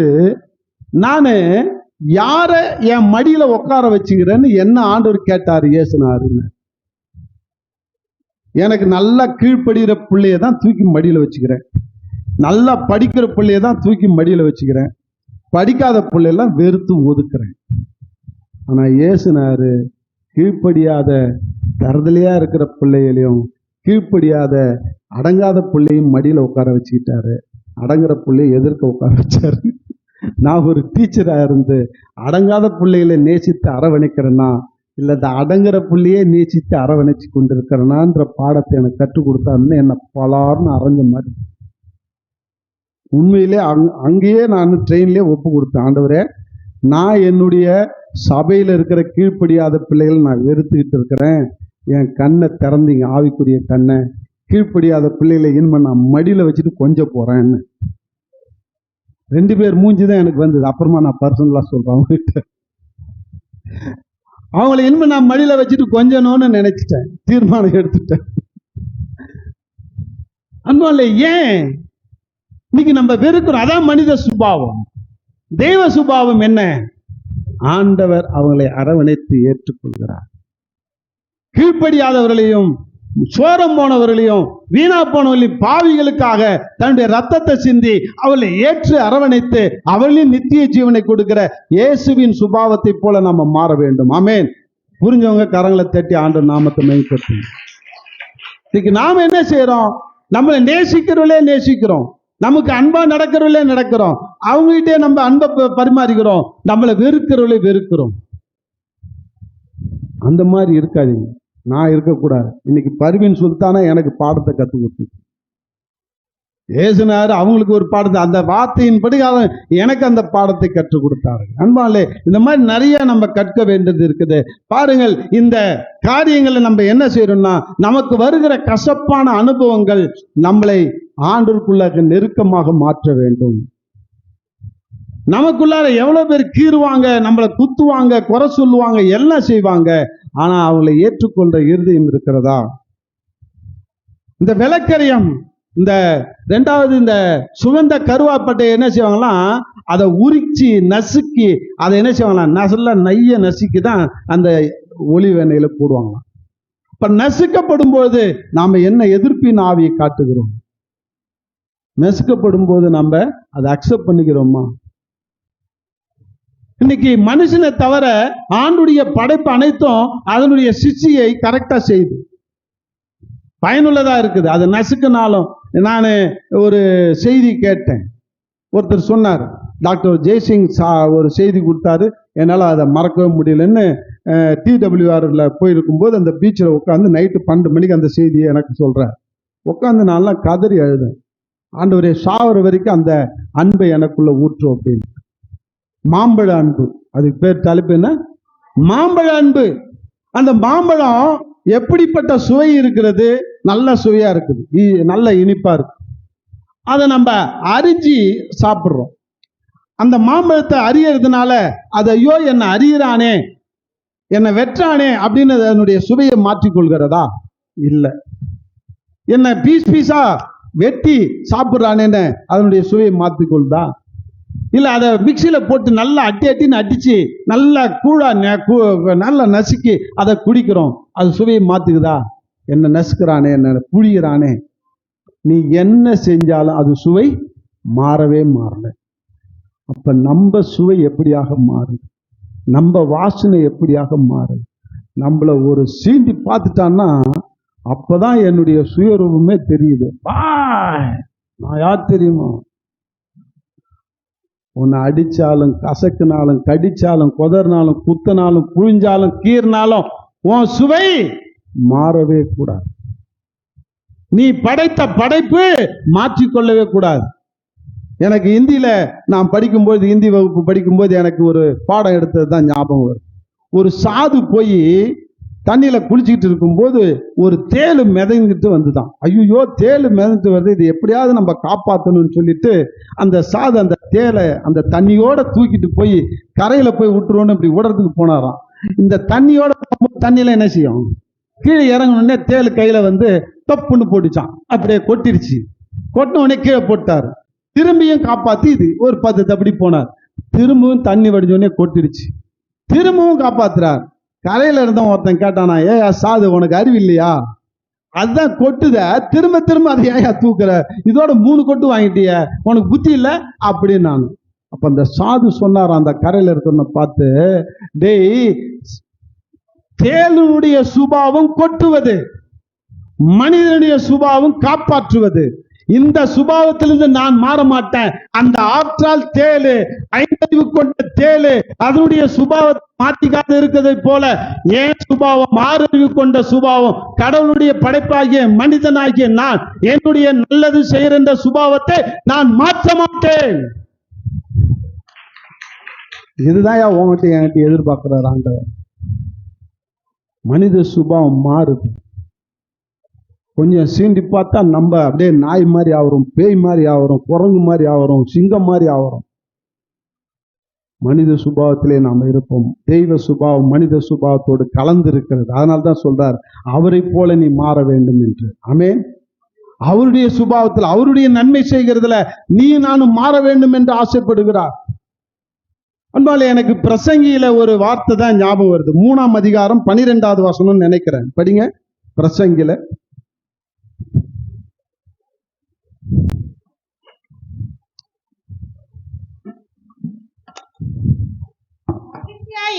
நானு யார என் மடியில உட்கார வச்சுக்கிறேன்னு என்ன ஆண்டவர் கேட்டாரு, ஏசுனாருன்னு. எனக்கு நல்லா கீழ்ப்படுகிற பிள்ளைய தான் தூக்கி மடியில வச்சுக்கிறேன், நல்லா படிக்கிற பிள்ளைய தான் தூக்கி மடியில வச்சுக்கிறேன், படிக்காத பிள்ளையெல்லாம் வெறுத்து ஒதுக்குறேன். ஆனா ஏசுனாரு கீழ்ப்படியாத தரதலையா இருக்கிற பிள்ளைகளையும் கீழ்ப்படியாத அடங்காத பிள்ளையும் மடியில உட்கார வச்சுக்கிட்டாரு, அடங்குற பிள்ளைய எதிர்க்க உட்கார வச்சாரு. நான் ஒரு டீச்சரா இருந்து அடங்காத பிள்ளைகளை நேசித்து அரவணைக்கிறேன்னா, இல்ல இந்த அடங்குற பிள்ளையே நேசித்து அரவணைச்சு கொண்டிருக்கிறேனான்ற பாடத்தை எனக்கு கற்றுக் கொடுத்தாருன்னு என்ன பலார்னு அரைஞ்ச மாதிரி. உண்மையிலே அங்கேயே நான் ட்ரெயின்லேயே ஒப்பு கொடுத்தேன். ஆண்டவரே, நான் என்னுடைய சபையில இருக்கிற கீழ்ப்படியாத பிள்ளைகள் நான் வெறுத்துக்கிட்டு இருக்கிறேன், என் கண்ணை திறந்தீங்க, ஆவிக்குரிய கண்ணை. கீழ்ப்படியாத பிள்ளைகளை இனிமே நான் மடியில வச்சுட்டு கொஞ்சம் போறேன்னு 2 பேர் மூஞ்சிதான் எனக்கு வந்தது. அப்புறமா நான் பர்சனலா சொல்றேன் அவங்ககிட்ட. அவங்களை இனிமே நான் மடியில வச்சுட்டு கொஞ்சணும்னு நினைச்சிட்டேன், தீர்மானம் எடுத்துட்டேன். அன்பாலே, ஏன் இன்னைக்கு நம்ம வெறுக்கிறோம்? அதான் மனித சுபாவம். தெய்வ சுபாவம் என்ன? ஆண்டவர் அவங்களை அரவணைத்து ஏற்றுக்கொள்கிறார். கீழ்ப்படியாதவர்களையும் சோரம் போனவர்களையும் வீணா போனவர்களையும் பாவிகளுக்காக தன்னுடைய ரத்தத்தை சிந்தி அவளை ஏற்று அரவணைத்து அவளின் நித்திய ஜீவனை கொடுக்கிற இயேசுவின் சுபாவத்தை போல நம்ம மாற வேண்டும். ஆமென். புரிஞ்சவங்க கரங்களை தட்டி ஆண்டவர் நாமத்தை மேம்படுத்தும். இன்னைக்கு நாம என்ன செய்யறோம்? நம்மளை நேசிக்கிறவர்களே நேசிக்கிறோம், நமக்கு அன்பா நடக்கிறவர்களே நடக்கிறோம், அவங்ககிட்டே நம்ம அன்பை பரிமாறிக்கிறோம், நம்மளை வெறுக்கிறவர்களே வெறுக்கிறோம். அந்த மாதிரி இருக்காதீங்க, நான் இருக்கக்கூடாது. இன்னைக்கு பர்வீன் சுல்தானா எனக்கு பாடத்தை கற்றுக் கொடுத்து ஏசுனாரு, அவங்களுக்கு ஒரு பாடத்தை, அந்த வார்த்தையின்படி எனக்கு அந்த பாடத்தை கற்றுக் கொடுத்தாரு. அன்பாலே, இந்த மாதிரி நிறைய நம்ம கற்க வேண்டியது இருக்குது. பாருங்கள், இந்த காரியங்களை நம்ம என்ன செய்யறோம்னா, நமக்கு வருகிற கசப்பான அனுபவங்கள் நம்மளை ஆண்டவருக்குள்ள நெருக்கமாக மாற்ற வேண்டும். நமக்குள்ளார எவ்வளவு பேர் கீறுவாங்க, நம்மளை குத்துவாங்க, குறை சொல்லுவாங்க, எல்லாம் செய்வாங்க. ஆனா அவங்களை ஏற்றுக்கொண்ட இருதயம் இருக்கிறதா? இந்த விளக்கரியம், இந்த 2வது இந்த சுகந்த கருவாப்பட்டை என்ன செய்வாங்களாம், அதை உரிச்சு நசுக்கி அதை என்ன செய்வாங்களாம், நல்லா நைய நசுக்கி தான் அந்த ஒலிவ எண்ணெயில போடுவாங்களாம். இப்ப நசுக்கப்படும் போது நாம என்ன எதிர்ப்பின் ஆவியை காட்டுகிறோம்? நசுக்கப்படும் போது நம்ம அதை அக்செப்ட் பண்ணிக்கிறோமா? இன்னைக்கு மனுஷனை தவிர ஆண்டுடைய படைப்பு அனைத்தும் அதனுடைய சிக்ஷையை கரெக்டா செய்யுது, பயனுள்ளதா இருக்குது. அது நசுக்கினாலும், நான் ஒரு செய்தி கேட்டேன், ஒருத்தர் சொன்னார், டாக்டர் ஜெய்சிங் ஒரு செய்தி கொடுத்தாரு, என்னால் அதை மறக்கவே முடியலன்னு. TWRல போயிருக்கும்போது அந்த பீச்சில் உட்காந்து நைட்டு 12 மணிக்கு அந்த செய்தியை எனக்கு சொல்றார். உட்காந்து நான்லாம் கதறி அழுதேன், ஆண்டவரே சாவர வரைக்கும் அந்த அன்பை எனக்குள்ள ஊற்றும் அப்படின்னு. மாம்பழ அன்பு, அதுக்கு பேர் தலைப்பு என்ன? மாம்பழ அன்பு. அந்த மாம்பழம் எப்படிப்பட்ட சுவை இருக்கிறது, நல்ல சுவையா இருக்குது, நல்ல இனிப்பா இருக்கு. அதை நம்ம அரிஞ்சு சாப்பிட்றோம். அந்த மாம்பழத்தை அறியறதுனால அது ஐயோ என்னை அறியறானே, என்னை வெற்றானே அப்படின்னு அதனுடைய சுவையை மாற்றிக்கொள்கிறதா? இல்லை. என்னை பீஸ் பீஸா வெட்டி சாப்பிட்றானேன்னு அதனுடைய சுவையை மாற்றிக்கொள்ளுதா? இல்லை. அதை மிக்சியில் போட்டு நல்லா அட்டின்னு அடிச்சு நல்லா நல்லா நசுக்கி அதை குடிக்கிறோம், அது சுவையை மாற்றுக்குதா? என்ன நசுக்கிறானே, என்ன புழிகிறானே. நீ என்ன செஞ்சாலும் அது சுவை மாறவே மாறல. அப்ப நம்ம சுவை எப்படியாக மாறுது? நம்ம வாசனை எப்படியாக மாறுது? நம்மள ஒரு சீண்டி பார்த்துட்டான்னா அப்பதான் என்னுடைய சுயரூபமே தெரியுது. நான் யார் தெரியுமா? உன்னை அடிச்சாலும் கசக்குனாலும் கடிச்சாலும் கொதறினாலும் குத்தினாலும் புழிஞ்சாலும் கீறினாலும் உன் சுவை மாறவே கூடாது. நீ படைத்த படைப்பு மாற்றிக்கொள்ளவே கூடாது. எனக்கு இந்தியில நான் படிக்கும்போது, இந்தி வகுப்பு படிக்கும்போது எனக்கு ஒரு பாடம் எடுத்தது தான் ஞாபகம் வரும். ஒரு சாது போய் தண்ணியில குளிச்சுக்கிட்டு இருக்கும்போது ஒரு தேளு மிதங்கிட்டு வந்துதான். ஐயோ, தேளு மிதந்துட்டு வருது, இது எப்படியாவது நம்ம காப்பாற்றணும்னு சொல்லிட்டு அந்த சாது அந்த தேளை அந்த தண்ணியோட தூக்கிட்டு போய் கரையில போய் விட்டுருவோன்னு இப்படி விடுறதுக்கு போனாராம். இந்த தண்ணியோட தண்ணியில என்ன செய்யும், கீழே இறங்கணுன்னே தேளு கையில வந்து தப்புன்னு போட்டுச்சான். அப்படியே கொட்டிருச்சு. கொட்டின உடனே கீழே போட்டாரு. திரும்பியும் காப்பாத்தி இது ஒரு 10 தப்படி போனார். திரும்பவும் தண்ணி வடிஞ்சோடனே கொட்டிருச்சு. திரும்பவும் காப்பாத்துறார். கரையில இருந்தவன் ஒருத்தன் கேட்டானா, சாது உனக்கு அறிவு இல்லையா? அதுதான் கொட்டுத, திரும்ப திரும்ப அதை ஏயா தூக்குற? இதோட 3 கொட்டு வாங்கிட்டிய, உனக்கு புத்தி இல்லை அப்படின்னு. நான் அப்ப அந்த சாது சொன்னார் அந்த கரையில இருக்கிறவனை பார்த்து, டேய், தேளுடைய சுபாவம் கொட்டுவது, மனிதனுடைய சுபாவம் காப்பாற்றுவது. இந்த சுபாவத்திலிருந்து நான் மாற மாட்டேன். அந்த ஆற்றால் தேளு, ஐந்தறிவு கொண்ட தேளு அதனுடைய சுபாவத்தை மாற்றிக்காது இருக்கிறதை போல என் சுபாவம், ஆறறிவு கொண்ட சுபாவம், கடவுளுடைய படைப்பாகிய மனிதனாகிய நான் என்னுடைய நல்லது செய்கிற சுபாவத்தை நான் மாற்ற மாட்டேன். இதுதான் உங்ககிட்ட என்கிட்ட எதிர்பார்க்கிறார் ஆண்டவர். மனித சுபாவம் மாறுது. கொஞ்சம் சீண்டி பார்த்தா நம்ம அப்படியே நாய் மாதிரி ஆகிறோம், பேய் மாதிரி ஆகிறோம், குரங்கு மாதிரி ஆகிறோம், சிங்கம் மாதிரி ஆகிறோம். மனித சுபாவத்திலே நாம் இருப்போம். தெய்வ சுபாவம் மனித சுபாவத்தோடு கலந்து இருக்கிறது. அதனால தான் சொல்றார், அவரை போல நீ மாற வேண்டும் என்று. ஆமென். அவருடைய சுபாவத்தில், அவருடைய நன்மை செய்கிறதுல நீ நானும் மாற வேண்டும் என்று ஆசைப்படுகிறார். அன்பாலே, எனக்கு பிரசங்கியில ஒரு வார்த்தை தான் ஞாபகம் வருது. 3ஆம் அதிகாரம் 12வது வசனம் நினைக்கிறேன். படிங்க பிரசங்கில.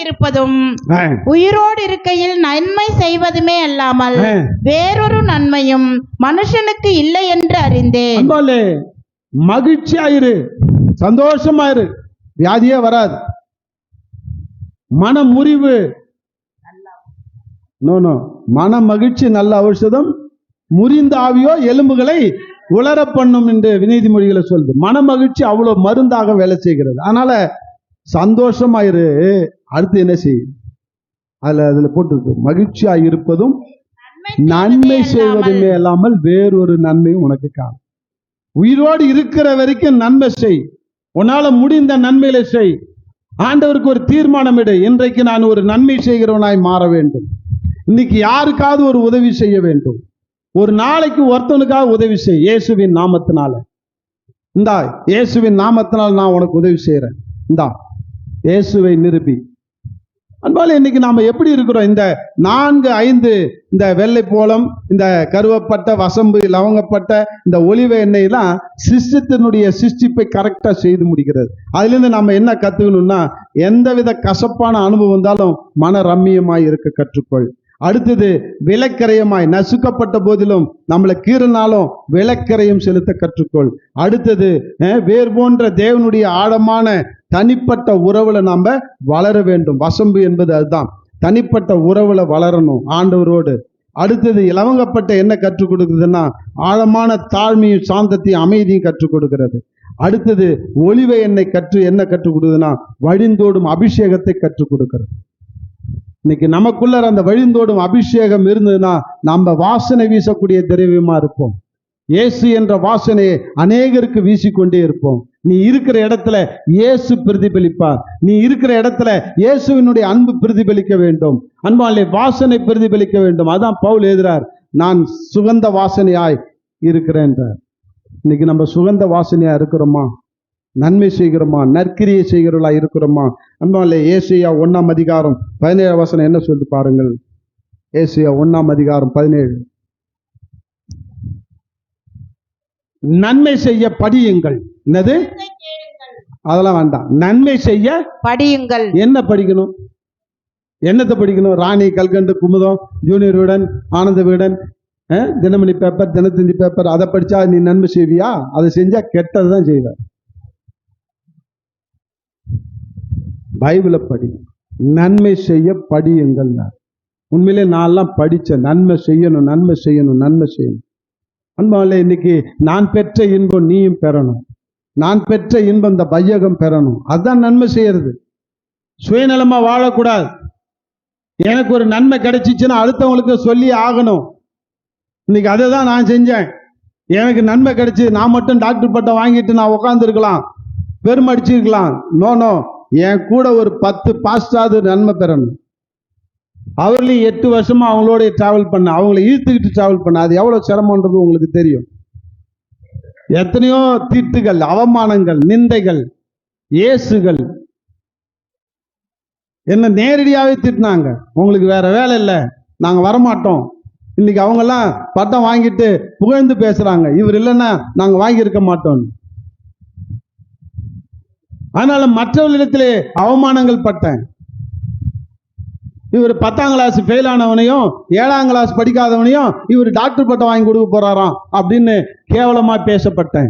இருப்பதும் உயிரோடு இருக்கையில் நன்மை செய்வதுமே அல்லாமல் வேறொரு நன்மையும் மனுஷனுக்கு இல்லை என்று அறிந்தேன். மகிழ்ச்சியாயிரு, சந்தோஷமாயிரு, வியாதியே வராது. மன முறிவு, மன மகிழ்ச்சி நல்ல ஔஷதம், முறிந்த ஆவியோ எலும்புகளை உலர பண்ணும் என்று நீதிமொழிகளை சொல்லுது. மன மகிழ்ச்சி அவ்வளவு மருந்தாக வேலை செய்கிறது. அதனால சந்தோஷமாயிரு. அடுத்து என்ன செய்யும், அதுல போட்டு மகிழ்ச்சியா இருப்பதும் நன்மை செய்வதுமே இல்லாமல் வேறொரு நன்மையும் உனக்கு காணும். உயிரோடு இருக்கிற வரைக்கும் நன்மை செய், உன்னால முடிந்த நன்மையில செய். ஆண்டவருக்கு ஒரு தீர்மானம் எடு, இன்றைக்கு நான் ஒரு நன்மை செய்கிறவனாய் மாற வேண்டும். இன்னைக்கு யாருக்காவது ஒரு உதவி செய்ய வேண்டும். ஒரு நாளைக்கு ஒருத்தனுக்காக உதவி செய், இயேசுவின் நாமத்தினால. இந்தா, இயேசுவின் நாமத்தினால் நான் உனக்கு உதவி செய்யறேன், இந்தா இயேசுவை நிரூபி. அன்பால, இன்னைக்கு நாம எப்படி இருக்கிறோம்? இந்த 4-5 இந்த வெள்ளை போலம், இந்த கருவப்பட்ட, வசம்பு, லவங்கப்பட்ட இந்த ஒலிவ எண்ணெய்லாம் சிஸ்டத்தினுடைய சிஸ்டிப்பை கரெக்டா செய்து முடிக்கிறது. அதுல இருந்து நாம என்ன கத்துக்கணும்னா, எந்தவித கசப்பான அனுபவம் வந்தாலும் மன ரம்மியமாய் இருக்க கற்றுக்கொள். அடுத்தது, விலக்கரையமாய், நசுக்கப்பட்ட போதிலும் நம்மளை கீறினாலும் விலக்கரையும் செலுத்த கற்றுக்கொள். அடுத்தது, வேர் போன்ற தேவனுடைய ஆழமான தனிப்பட்ட உறவுல நாம வளர வேண்டும். வசம்பு என்பது அதுதான், தனிப்பட்ட உறவுல வளரணும் ஆண்டவரோடு. அடுத்தது, இலவங்கப்பட்ட என்ன கற்றுக் கொடுக்குதுன்னா, ஆழமான தாழ்மையும் சாந்தத்தையும் அமைதியும் கற்றுக் கொடுக்கிறது. அடுத்தது, ஒலிவ எண்ணெய் என்ன கற்றுக் கொடுக்குதுன்னா, வழிந்தோடும் அபிஷேகத்தை கற்றுக் கொடுக்கிறது. இன்னைக்கு நமக்குள்ள அந்த வழிந்தோடும் அபிஷேகம் இருந்ததுன்னா நம்ம வாசனை வீசக்கூடிய திரவியமா இருப்போம். இயேசு என்ற வாசனையை அநேகருக்கு வீசிக்கொண்டே இருப்போம். நீ இருக்கிற இடத்துல இயேசு பிரதிபலிப்பார். நீ இருக்கிற இடத்துல இயேசுவினுடைய அன்பு பிரதிபலிக்க வேண்டும். அன்பாலே வாசனை பிரதிபலிக்க வேண்டும். அதான் பவுல் எழுதுறார், நான் சுகந்த வாசனையாய் இருக்கிறேன் என்றார். இன்னைக்கு நம்ம சுகந்த வாசனையா இருக்கிறோமா? நன்மை செய்கிறோமா? நற்கிரியை செய்கிறவர்களா இருக்கிறோமா? அன்பாலே ஏசாயா 1:17 என்ன சொல்லி பாருங்கள். ஏசாயா 1:17 நன்மை செய்ய படியுங்கள். என்னது? அதெல்லாம் வேண்டாம். நன்மை செய்ய படியுங்கள். என்ன படிக்கணும்? என்னத்தை படிக்கணும்? ராணி, கல்கண்டு, Kumudam, junior Vikatan, Ananda Vikatan, Dinamani paper, Dinathanthi paper, அதை படிச்சா நீ நன்மை செய்வியா? அதை செஞ்சா கெட்டதுதான் செய்வ. பைபிளை படி. நன்மை செய்ய படியுங்கள். உண்மையிலே நான்லாம் படிச்சேன். நன்மை செய்யணும், நன்மை செய்யணும், நன்மை செய்யணும். அன்பாலே இன்னைக்கு நான் பெற்ற இன்பம் நீயும் பெறணும். நான் பெற்ற இன்பம் இந்த வையகம் பெறணும். அதுதான் நன்மை செய்யறது. சுயநலமா வாழக்கூடாது. எனக்கு ஒரு நன்மை கிடைச்சிச்சுன்னா அடுத்தவங்களுக்கு சொல்லி ஆகணும். இன்னைக்கு அதை தான் நான் செஞ்சேன். எனக்கு நன்மை கிடைச்சி நான் மட்டும் டாக்டர் பட்டம் வாங்கிட்டு நான் உட்கார்ந்து இருக்கலாம், பெருமடிச்சிருக்கலாம். நோ, என் கூட ஒரு 10 பாஸ்டாவது நன்மை பெறணும். அவர்களையும் 8 வருஷமா அவங்களோட டிராவல் பண்ண, அவங்களை இழுத்துக்கிட்டு டிராவல் பண்ண, அது எவ்வளவு சிரமன்றது உங்களுக்கு தெரியும். எத்தனையோ தீட்டுகள், அவமானங்கள், நிந்தைகள், ஏசுகள், என்ன நேரடியாவே திட்டினாங்க. உங்களுக்கு வேற வேலை இல்லை, நாங்க வரமாட்டோம். இன்னைக்கு அவங்க எல்லாம் பட்டம் வாங்கிட்டு புகழ்ந்து பேசுறாங்க, இவர் இல்லைன்னா நாங்க வாங்கியிருக்க மாட்டோம். அதனால மற்றவர்களிடத்திலே அவமானங்கள் பட்டேன். இவர் 10ஆம் கிளாஸ் ஃபெயில் ஆனவனையும் 7ஆம் கிளாஸ் படிக்காதவனையும் இவர் டாக்டர் பட்டம் வாங்கி கொடுக்க போறாராம் அப்படின்னு கேவலமா பேசப்பட்டேன்.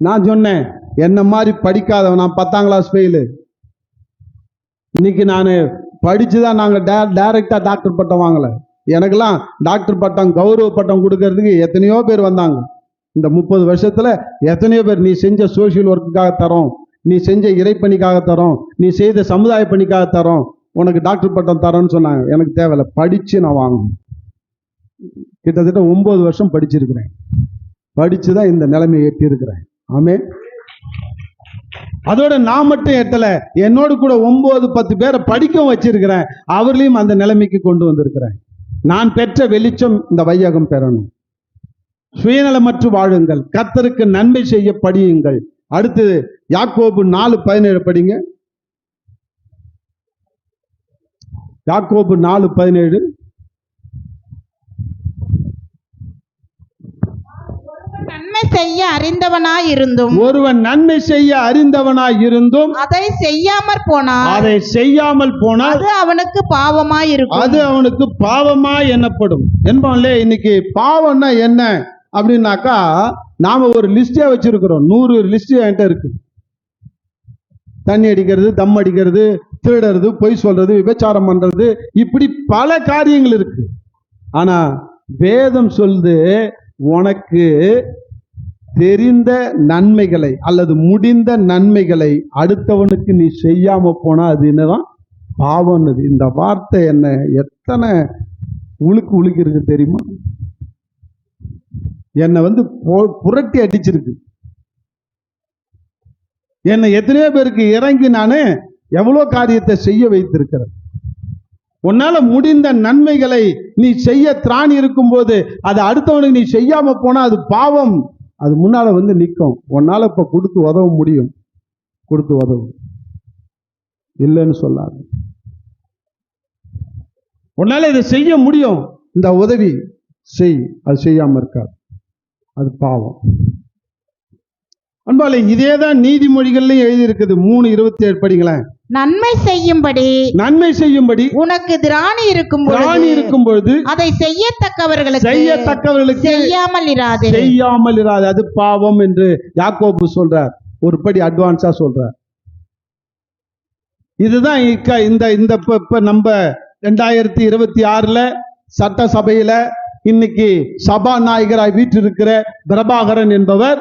நான் சொன்னேன், என்ன மாதிரி படிக்காதவன், நான் 10ஆம் கிளாஸ் ஃபெயிலு. இன்னைக்கு நான் படிச்சுதான் நாங்க டைரக்டா டாக்டர் பட்டம் வாங்கல. எனக்கெல்லாம் டாக்டர் பட்டம், கௌரவ பட்டம் கொடுக்கறதுக்கு எத்தனையோ பேர் வந்தாங்க. இந்த 30 வருஷத்துல எத்தனையோ பேர், நீ செஞ்ச சோசியல் ஒர்க்குக்காக தரோம், நீ செஞ்ச இறைப்பணிக்காக தரோம், நீ செய்த சமுதாய பணிக்காக தரோம், உனக்கு டாக்டர் பட்டம் தரோன்னு சொன்னாங்க. எனக்கு தேவையில்லை, படிச்சு நான் வாங்கணும். கிட்டத்தட்ட 9 வருஷம் படிச்சிருக்கிறேன். படிச்சுதான் இந்த நிலைமையை எட்டி இருக்கிறேன். ஆமே. அதோட நான் மட்டும் எட்டல, என்னோடு கூட 9-10 பேரை படிக்க வச்சிருக்கிறேன். அவர்களையும் அந்த நிலைமைக்கு கொண்டு வந்திருக்கிறேன். நான் பெற்ற வெளிச்சம் இந்த வையகம் பெறணும். சுயநலமற்று வாழுங்கள், கர்த்தருக்கு நன்மை செய்ய படியுங்கள். அடுத்து யாக்கோபு 4:17 படிங்க. யாக்கோபு 4:17 நன்மை செய்ய அறிந்தவனாய் இருந்தும், ஒருவன் நன்மை செய்ய அறிந்தவனாய் இருந்தும் அதை செய்யாமற் போனால் அது அவனுக்கு பாவமாய் இருக்கும். அது அவனுக்கு பாவமாய் எண்ணப்படும் என்பான்லே. இன்னைக்கு பாவம்னா என்ன அப்படின்னாக்கா, நாம ஒரு லிஸ்டே வச்சிருக்கிறோம். 100 லிஸ்ட் என்கிட்ட இருக்கு. தண்ணி அடிக்கிறது, தம் அடிக்கிறது, திருடுறது, பொய் சொல்றது, விபச்சாரம் பண்றது, இப்படி பல காரியங்கள் இருக்கு. ஆனா வேதம் சொல்லுது, உனக்கு தெரிந்த நன்மைகளை அல்லது முடிந்த நன்மைகளை அடுத்தவனுக்கு நீ செய்யாம போனா அது என்னதான் பாவம். இந்த வார்த்தை என்ன எத்தனை உழுக்கு இருக்கு தெரியுமா? என்னை புரட்டி அடிச்சிருக்கு. என்னை எத்தனையோ பேருக்கு இறங்கி நானு எவ்வளோ காரியத்தை செய்ய வைத்திருக்கிறேன். உன்னால முடிந்த நன்மைகளை நீ செய்ய திராணி இருக்கும் போது அது அடுத்தவனுக்கு நீ செய்யாம போனா அது பாவம். அது முன்னால நிற்கும். உன்னால இப்ப கொடுத்து உதவ முடியும், கொடுத்து உதவும், இல்லைன்னு சொல்லாது. உன்னால இதை செய்ய முடியும், இந்த உதவி செய். அது செய்யாம இருக்காது, அது பாவம். அன்பாலே, இதேதான் நீதிமொழிகள்லயும் எழுதி இருக்குது. 3:27 படிங்களேன். நன்மை செய்யும்படி உனக்கு திராணி இருக்கும் பொழுது அதை செய்யத்தக்கவர்களுக்கு செய்யாமல் இராது, அது பாவம் என்று யாக்கோபு சொல்றார். ஒரு படி அட்வான்ஸா சொல்றார். இதுதான் இந்த நம்ம 2026 சட்டசபையில இன்னைக்கு சபாநாயகராய் வீற்றிருக்கிற பிரபாகரன் என்பவர்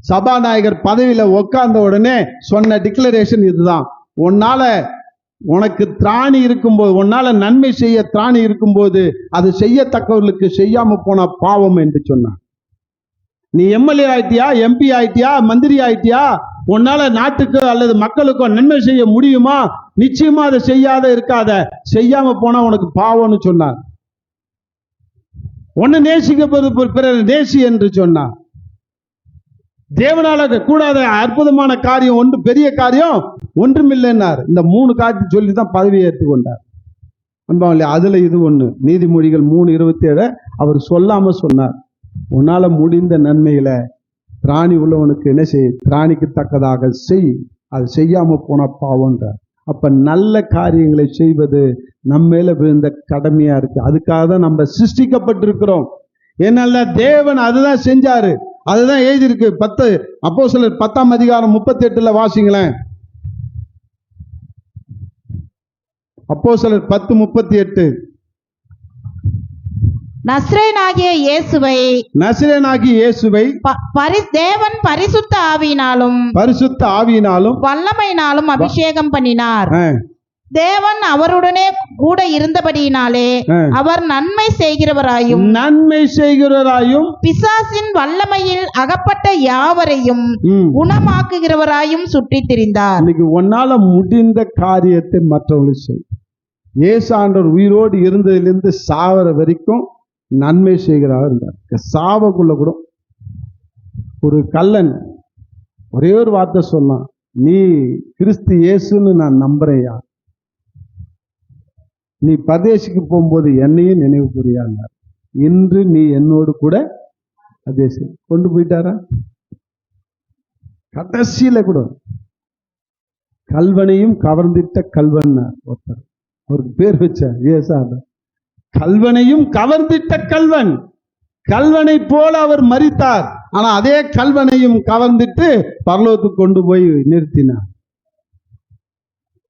சபாநாயகர் பதவியில உட்கார்ந்த உடனே சொன்ன டிக்ளரேஷன் இதுதான். உன்னால உனக்கு திராணி இருக்கும்போது, உன்னால நன்மை செய்ய திராணி இருக்கும்போது அது செய்யத்தக்கவர்களுக்கு செய்யாம போனா பாவம் என்று சொன்னார். நீ எம்எல்ஏ ஆயிட்டியா, எம்பி ஆயிட்டியா, மந்திரி ஆயிட்டியா, உன்னால நாட்டுக்கு அல்லது மக்களுக்கோ நன்மை செய்ய முடியுமா? நிச்சயமா அதை செய்யாத இருக்காத, செய்யாம போனா உனக்கு பாவம்னு சொன்னார். உன்னை நேசிக்க பிறர் நேசி என்று சொன்னார். தேவனால கூடாத அற்புதமான காரியம் ஒன்று, பெரிய காரியம் ஒன்றுமில்லைன்னார். இந்த 3 காரியத்தை சொல்லி தான் பதவியை ஏற்றுக்கொண்டார். அன்பாவில்லை, அதுல இது ஒண்ணு. நீதிமொழிகள் 3:27 அவர் சொல்லாம சொன்னார், உன்னால முடிந்த நன்மைகளை திராணி உள்ளவனுக்கு என்ன செய், திராணிக்கு தக்கதாக செய், அது செய்யாம போன பாவம்ன்றார். அப்ப நல்ல காரியங்களை செய்வது நம்ம மேல விழுந்த கடமையா இருக்கு. அதுக்காக தான் நம்ம சிருஷ்டிக்கப்பட்டிருக்கிறோம். ஏன்னால தேவன் அதுதான் செஞ்சாரு, அதுதான் எழுதியிருக்கு. அப்போஸ்தலர் 10:38 வாசிங்களேன். அப்போஸ்தலர் 10:38. நசரேயனாகிய இயேசுவை தேவன் பரிசுத்த ஆவியினாலும் வல்லமையினாலும் அபிஷேகம் பண்ணினார். தேவன் அவருடனே கூட இருந்தபடியினாலே அவர் நன்மை செய்கிறவராயும் பிசாசின் வல்லமையில் அகப்பட்ட யாவரையும் குணமாக்குகிறவராயும் சுற்றித் திரிந்தார். இன்னைக்கு உன்னால முடிந்த காரியத்தை மற்றவங்களுக்கு செய். இயேசு ஆண்டவர் உயிரோடு இருந்ததிலிருந்து சாவர வரைக்கும் நன்மை செய்கிறவர் இருந்தார். சாவக்குள்ள கூட ஒரு கள்ளன் ஒரே ஒரு வார்த்தை சொன்னான், நீ கிறிஸ்து இயேசுன்னு நான் நம்புறேயா, நீ பரதேசிக்கு போகும்போது என்னையும் நினைவு புரியாண்டார், இன்று நீ என்னோடு கூட பரதேசி கொண்டு போயிட்டாரா? கடைசியில கூட கல்வனையும் கவர்ந்திட்ட கல்வன் ஒருத்தர், அவருக்கு பேர் வச்சார் ஏசா. கல்வனையும் கவர்ந்திட்ட கல்வன், கல்வனை போல அவர் மரித்தார். ஆனா அதே கல்வனையும் கவர்ந்துட்டு பரலோகத்துக்கு கொண்டு போய் நிறுத்தினார்.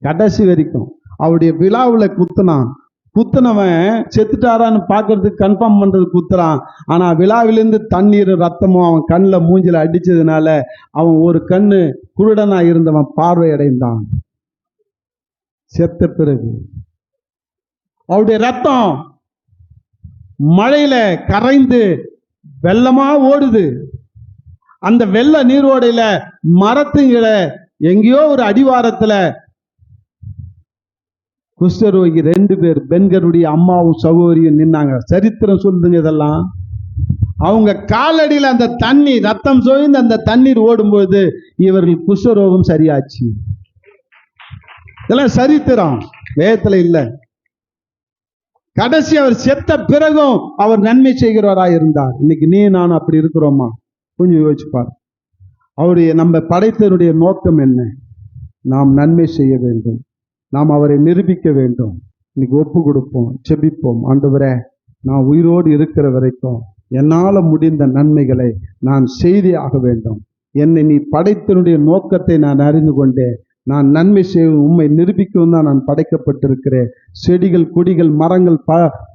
கடைசி வரைக்கும் அவருடைய விழாவுல குத்துனவன் செத்துட்டாரான்னு பார்க்கறதுக்கு கன்ஃபார்ம் பண்றது குத்துறான். ஆனா விழாவிலிருந்து தண்ணீர் ரத்தமும் அவன் கண்ணில் மூஞ்சில அடிச்சதுனால அவன் ஒரு கண்ணு குருடனா இருந்தவன் பார்வை அடைந்தான். செத்த பிறகு அவருடைய ரத்தம் மழையில கரைந்து வெள்ளமா ஓடுது. அந்த வெள்ள நீரோடையில மரத்துங்கிற எங்கேயோ ஒரு அடிவாரத்துல குஷ்டரோகி 2 பேர், பெண்களுடைய அம்மாவும் சகோதரியும் நின்னாங்க. சரித்திரம் சொல்லுங்க இதெல்லாம். அவங்க காலடியில் அந்த தண்ணீர் ரத்தம் சோய்ந்து அந்த தண்ணீர் ஓடும்போது இவர்கள் குஷ்டரோகம் சரியாச்சு. இதெல்லாம் சரித்திரம், வேதத்துல இல்லை. கடைசி அவர் செத்த பிறகும் அவர் நன்மை செய்கிறவராய் இருந்தார். இன்னைக்கு நீ நானும் அப்படி இருக்கிறோமா? கொஞ்சம் யோசிப்பார். அவருடைய நம்ம படைத்தவருடைய நோக்கம் என்ன? நாம் நன்மை செய்ய வேண்டும், நாம் அவரை நிரூபிக்க வேண்டும். இன்னைக்கு ஒப்பு கொடுப்போம், செபிப்போம். ஆண்டவரே, நான் உயிரோடு இருக்கிற வரைக்கும் என்னால முடிந்த நன்மைகளை நான் செய்தே ஆக வேண்டும். என்னை நீ படைத்தனுடைய நோக்கத்தை நான் அறிந்து கொண்டேன். நான் நன்மை செய்ய உண்மை நிரூபிக்கவும் தான் நான் படைக்கப்பட்டிருக்கிறேன். செடிகள், கொடிகள், மரங்கள்,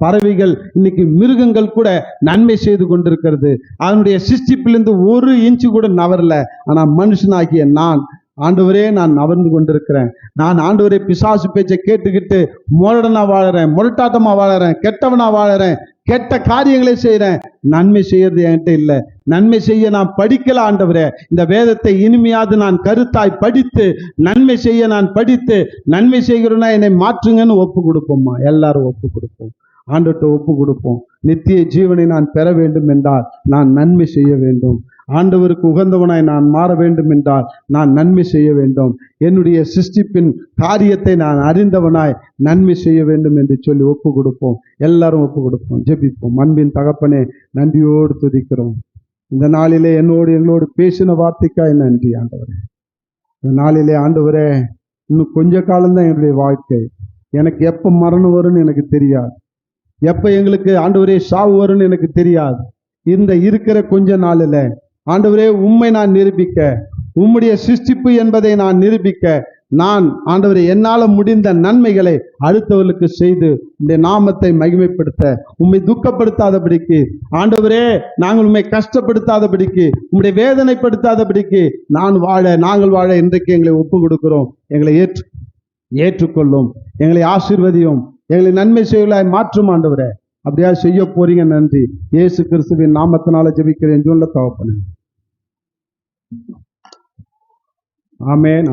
பறவைகள், இன்னைக்கு மிருகங்கள் கூட நன்மை செய்து கொண்டிருக்கிறது. அதனுடைய சிருஷ்டிப்பிலிருந்து 1 இன்ச்சு கூட நவரல. ஆனா மனுஷனாகிய நான், ஆண்டவரே, நான் நவர்ந்து கொண்டிருக்கிறேன். நான் ஆண்டவரே பிசாசு பேச்சை கேட்டுக்கிட்டு முரடனா வாழறேன், முரட்டாட்டமா வாழறேன், கெட்டவனா வாழறேன், கெட்ட காரியங்களை செய்யறேன். நன்மை செய்யறது என்கிட்ட இல்லை. நன்மை செய்ய நான் படிக்கல ஆண்டவரே. இந்த வேதத்தை இனிமையாவது நான் கருத்தாய் படித்து நன்மை செய்ய நான் படித்து நன்மை செய்கிறோன்னா என்னை மாற்றுங்கன்னு ஒப்பு கொடுப்போம்மா. எல்லாரும் ஒப்பு கொடுப்போம், ஆண்டவர்கிட்ட ஒப்பு கொடுப்போம். நித்திய ஜீவனை நான் பெற வேண்டும் என்றால் நான் நன்மை செய்ய வேண்டும். ஆண்டவருக்கு உகந்தவனாய் நான் மாற வேண்டும் என்றால் நான் நன்மை செய்ய வேண்டும். என்னுடைய சிருஷ்டிப்பின் காரியத்தை நான் அறிந்தவனாய் நன்மை செய்ய வேண்டும் என்று சொல்லி ஒப்பு கொடுப்போம். எல்லாரும் ஒப்பு கொடுப்போம், ஜெபிப்போம். அன்பின் தகப்பனே, நன்றியோடு துதிக்கிறோம். இந்த நாளிலே எங்களோடு பேசின வார்த்தைக்காய் நன்றி ஆண்டவரே. இந்த நாளிலே ஆண்டவரே, இன்னும் கொஞ்ச காலம்தான் என்னுடைய வாழ்க்கை. எனக்கு எப்போ மரணம் வரும்னு எனக்கு தெரியாது, எப்போ எங்களுக்கு ஆண்டவரே சாவு வரும்னு எனக்கு தெரியாது. இந்த இருக்கிற கொஞ்ச நாளில் ஆண்டவரே உம்மை நான் நிரூபிக்க, உம்முடைய சிருஷ்டிப்பு என்பதை நான் நிரூபிக்க, நான் ஆண்டவரே என்னால முடிந்த நன்மைகளை அடுத்தவர்களுக்கு செய்து உம்முடைய நாமத்தை மகிமைப்படுத்த, உம்மை துக்கப்படுத்தாதபடிக்கு ஆண்டவரே, நாங்கள் உம்மை கஷ்டப்படுத்தாதபடிக்கு, உம்முடைய வேதனைப்படுத்தாதபடிக்கு நாங்கள் வாழ இன்றைக்கு எங்களை ஒப்பு கொடுக்கிறோம். எங்களை ஏற்று ஏற்றுக்கொள்ளும். எங்களை ஆசீர்வதியும், எங்களை நன்மை செய்வலாய் மாற்றும் ஆண்டவரே. அப்படியா செய்ய போறீங்க. நன்றி. இயேசு கிறிஸ்துவின் நாமத்தினால ஜெபிக்கிறேன். தகப்பனே, ஆமென்.